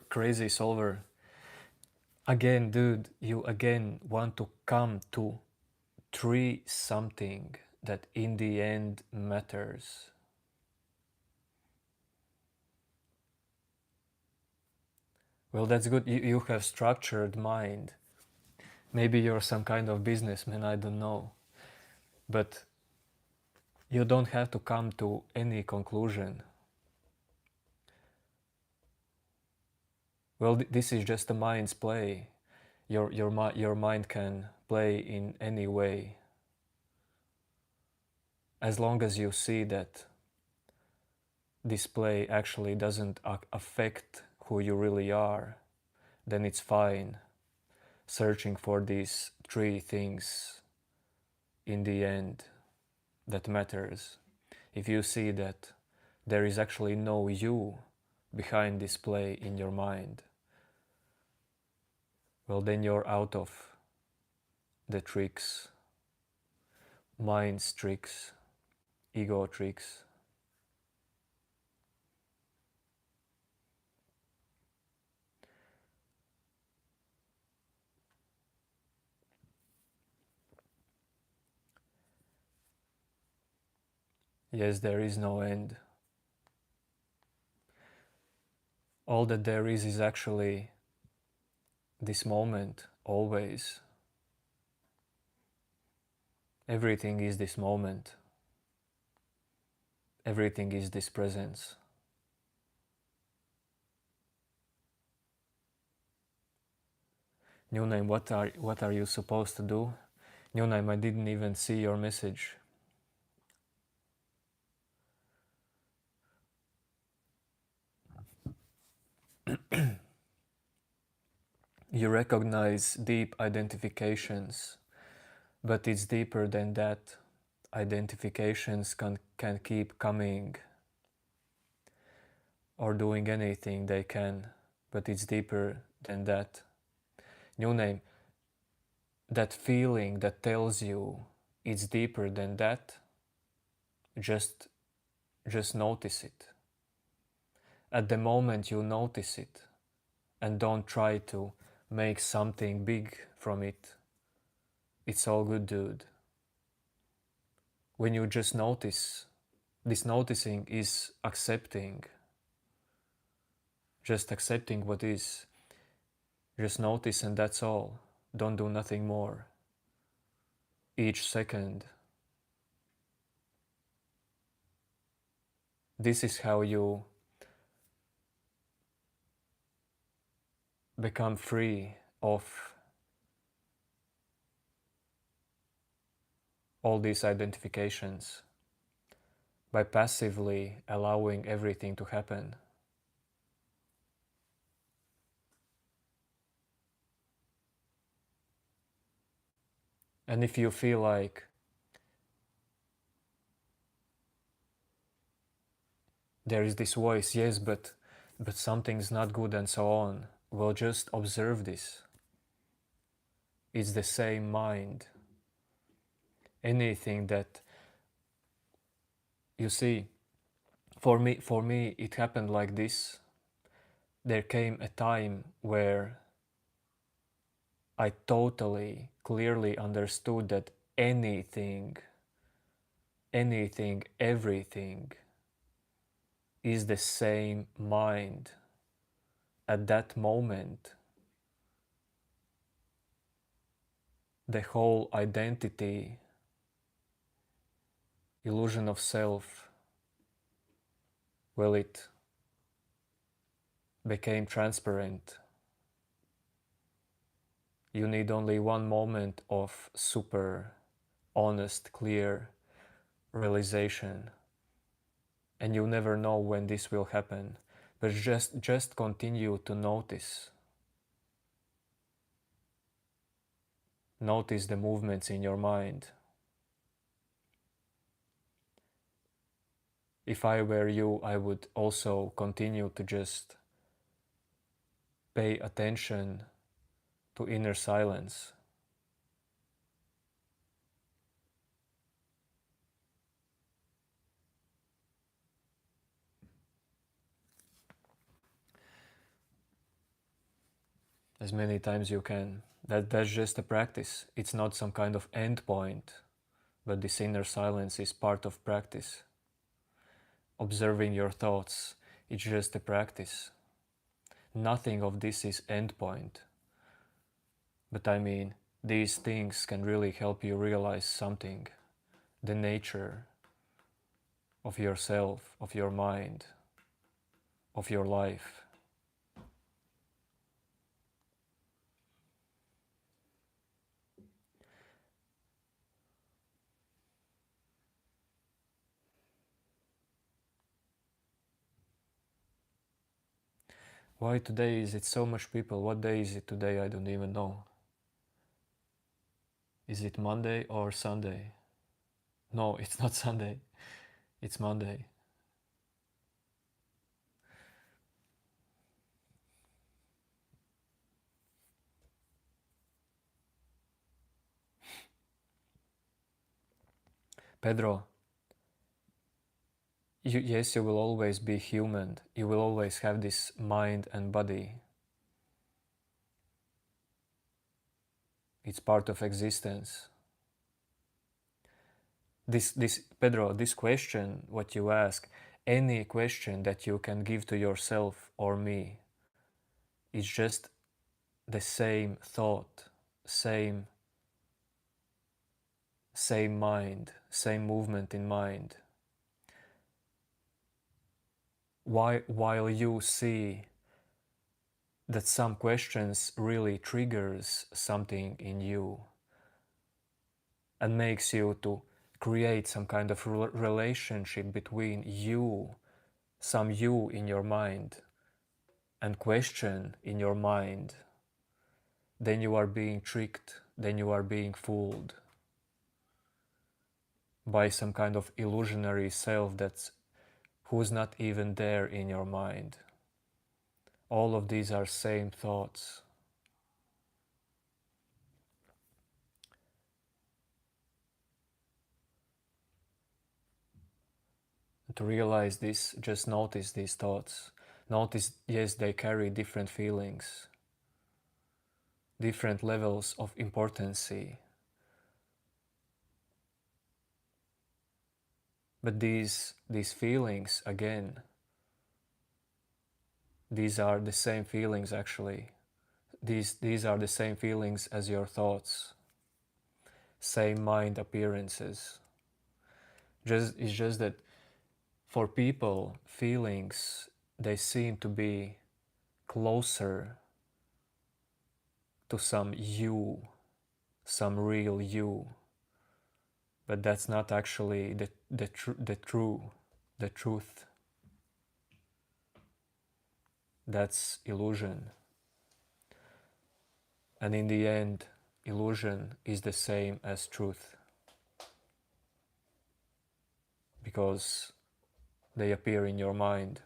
Crazy solver. Again, dude, you again want to come to tree something that in the end matters. Well, that's good. You have structured mind. Maybe you're some kind of businessman, I don't know. But you don't have to come to any conclusion. Well, this is just a mind's play. Your mind can play in any way. As long as you see that this play actually doesn't affect who you really are, then it's fine. Searching for these three things in the end that matters. If you see that there is actually no you behind this play in your mind, well, then you're out of the tricks, mind's tricks, ego tricks. Yes, there is no end. All that there is actually this moment, always. Everything is this moment. Everything is this presence. New name, what are you supposed to do? New name, I didn't even see your message. You recognize deep identifications, but it's deeper than that. Identifications can keep coming or doing anything they can, but it's deeper than that. New name, that feeling that tells you it's deeper than that, just notice it. At the moment you notice it, and don't try to make something big from it. It's all good, dude. when you just notice, this noticing is accepting, just accepting what is. Just notice and that's all. Don't do nothing more. Each second. This is how you become free of all these identifications, by passively allowing everything to happen. And if you feel like there is this voice, yes, but something's not good and so on, well, just observe this. It's the same mind. Anything that you see, for me, it happened like this. There came a time where I totally clearly understood that anything, everything is the same mind. At that moment, the whole identity, illusion of self, well, it became transparent. You need only one moment of super honest, clear realization, and you never know when this will happen. But just continue to notice. Notice the movements in your mind. If I were you, I would also continue to just pay attention to inner silence. As many times you can. That's just a practice. It's not some kind of end point, but this inner silence is part of practice. Observing your thoughts, it's just a practice. Nothing of this is end point. But I mean, these things can really help you realize something, the nature of yourself, of your mind, of your life. Why today is it so much people? What day is it today? I don't even know. Is it Monday or Sunday? No, it's not Sunday. It's Monday. Pedro, yes, you will always be human. You will always have this mind and body. It's part of existence. Pedro, this question, what you ask, any question that you can give to yourself or me, is just the same thought, same mind, same movement in mind. While you see that some questions really triggers something in you and makes you to create some kind of relationship between you, some you in your mind, and question in your mind, then you are being tricked, then you are being fooled by some kind of illusionary self who's not even there in your mind. All of these are same thoughts. To realize this, just notice these thoughts. Notice, yes, they carry different feelings, different levels of importance. But these feelings, again, these are the same feelings actually. These are the same feelings as your thoughts, same mind appearances. It's just that for people, feelings, they seem to be closer to some you, some real you. But that's not actually the truth. That's illusion. And in the end, illusion is the same as truth, because they appear in your mind.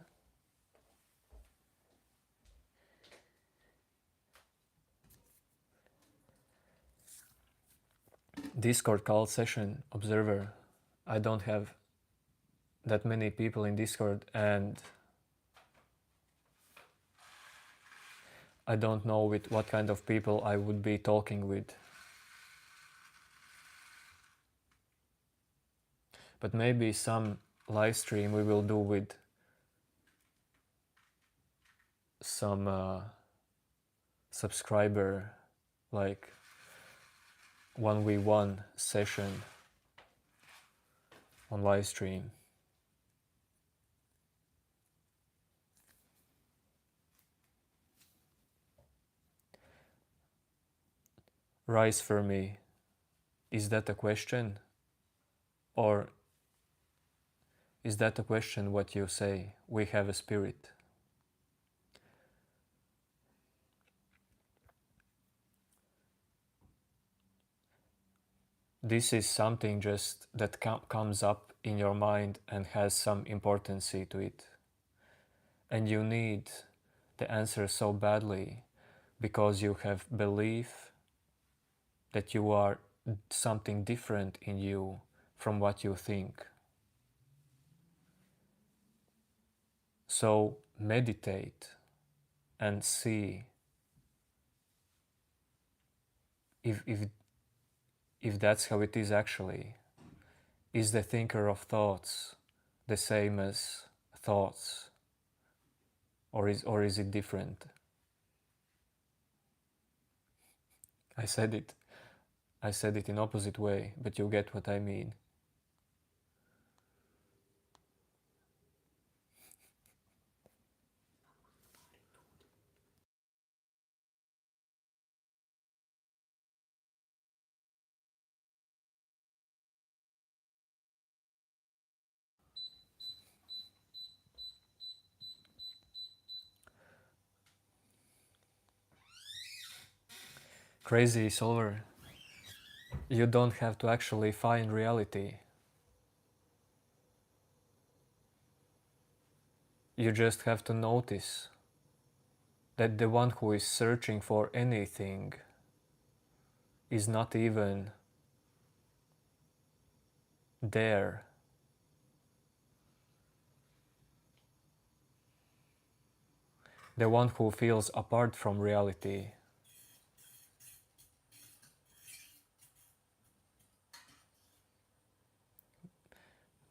Discord call session observer. I don't have that many people in Discord, and I don't know with what kind of people I would be talking with. But maybe some live stream we will do with some subscriber, like 1v1 session on live stream. Rise for me. Is that a question? Or is that a question what you say? We have a spirit. This is something just that comes up in your mind and has some importance to it. And you need the answer so badly because you have belief that you are something different in you from what you think. So meditate and see if that's how it is actually. Is the thinker of thoughts the same as thoughts? Or is it different? I said it in opposite way, but you get what I mean. Crazy solver, you don't have to actually find reality. You just have to notice that the one who is searching for anything is not even there. The one who feels apart from reality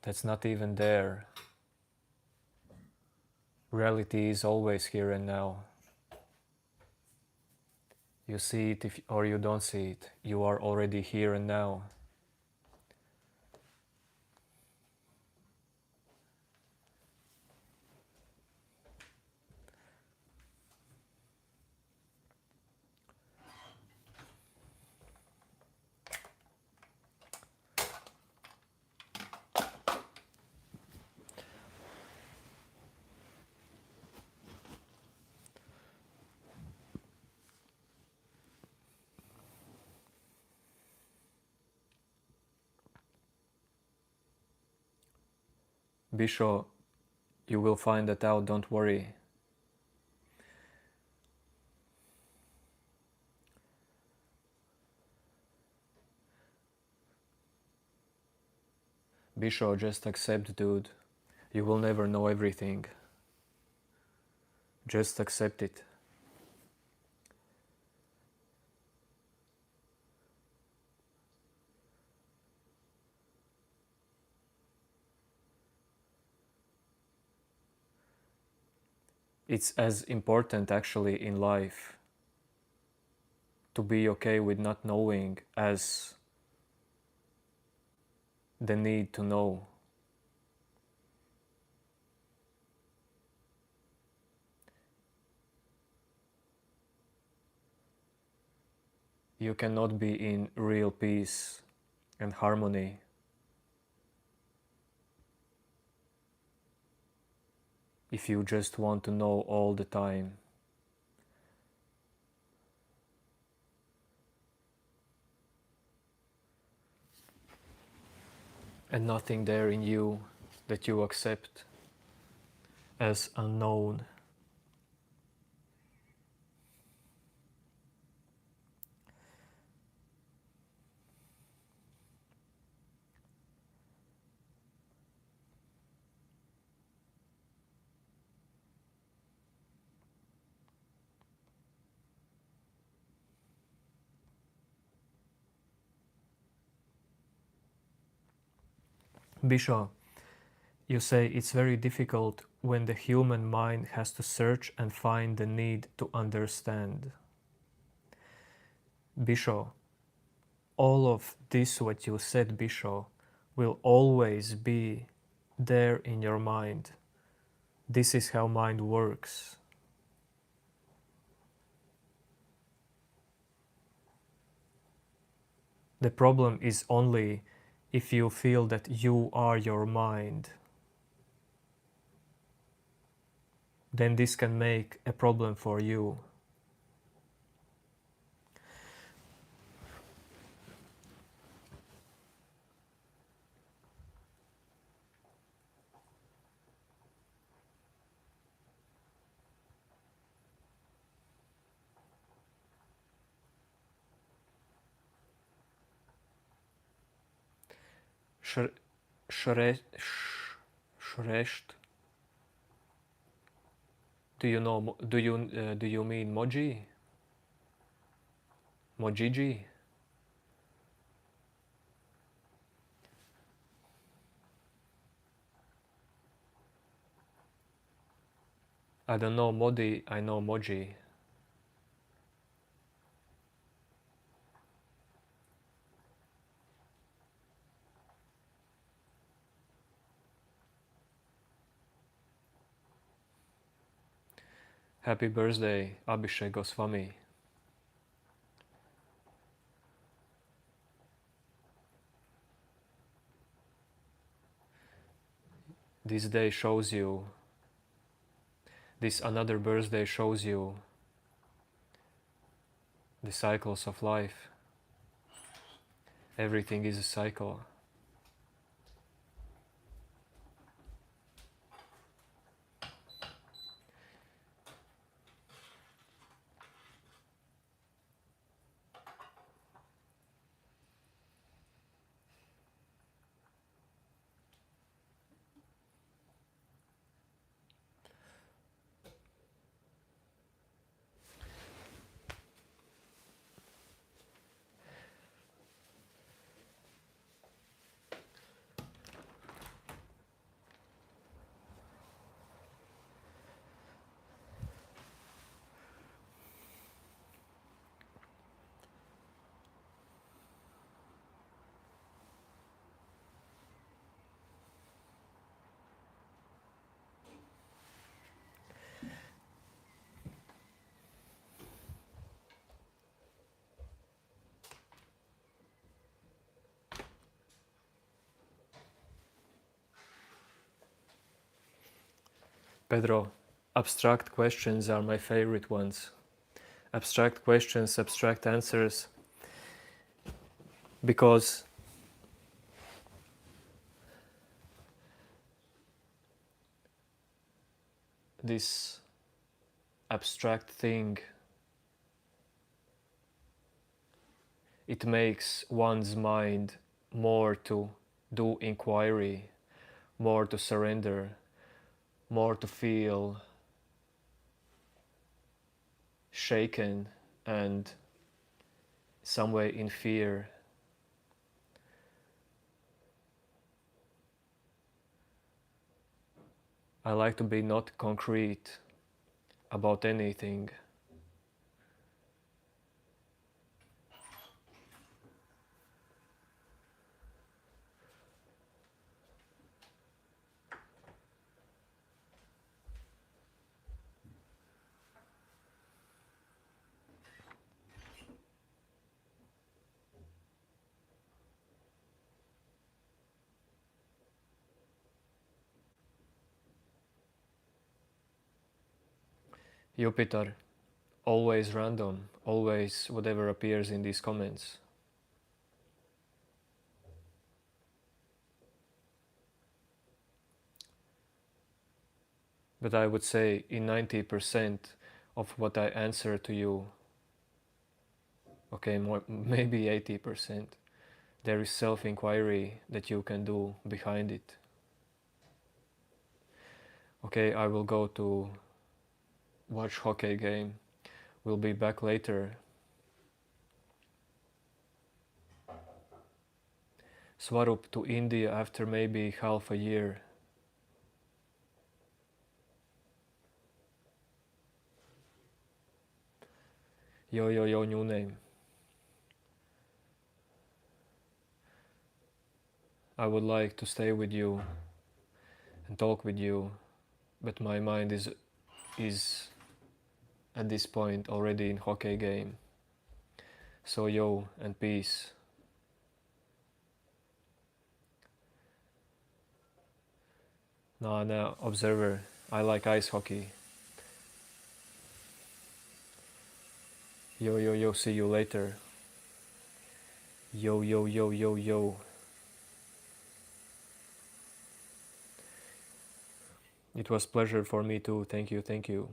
that's not even there. Reality is always here and now. You see it or you don't see it. You are already here and now. Bisho, you will find that out, don't worry. Bisho, just accept, dude. You will never know everything. Just accept it. It's as important actually in life to be okay with not knowing as the need to know. You cannot be in real peace and harmony if you just want to know all the time. And nothing there in you that you accept as unknown. Bisho, you say it's very difficult when the human mind has to search and find the need to understand. Bisho, all of this what you said, Bisho, will always be there in your mind. This is how mind works. The problem is only if you feel that you are your mind. Then this can make a problem for you. Sh- shre- sh- Shresht. Do you know? Do you mean Moji? Mojiji? I don't know Modi. I know Moji. Happy birthday, Abhishek Goswami. This day shows you. This another birthday shows you the cycles of life. Everything is a cycle. Pedro, abstract questions are my favorite ones. Abstract questions, abstract answers, because this abstract thing, it makes one's mind more to do inquiry, more to surrender, more to feel shaken and some way in fear. I like to be not concrete, about anything. Jupiter, always random, always whatever appears in these comments. But I would say in 90% of what I answer to you, okay, more, maybe 80%, there is self-inquiry that you can do behind it. Okay, I will go to watch hockey game. We'll be back later. Swarup to India after maybe half a year. Yo, new name. I would like to stay with you and talk with you, but my mind is at this point already in hockey game. So yo and peace. No, observer. I like ice hockey. Yo, see you later. Yo. It was pleasure for me too. Thank you.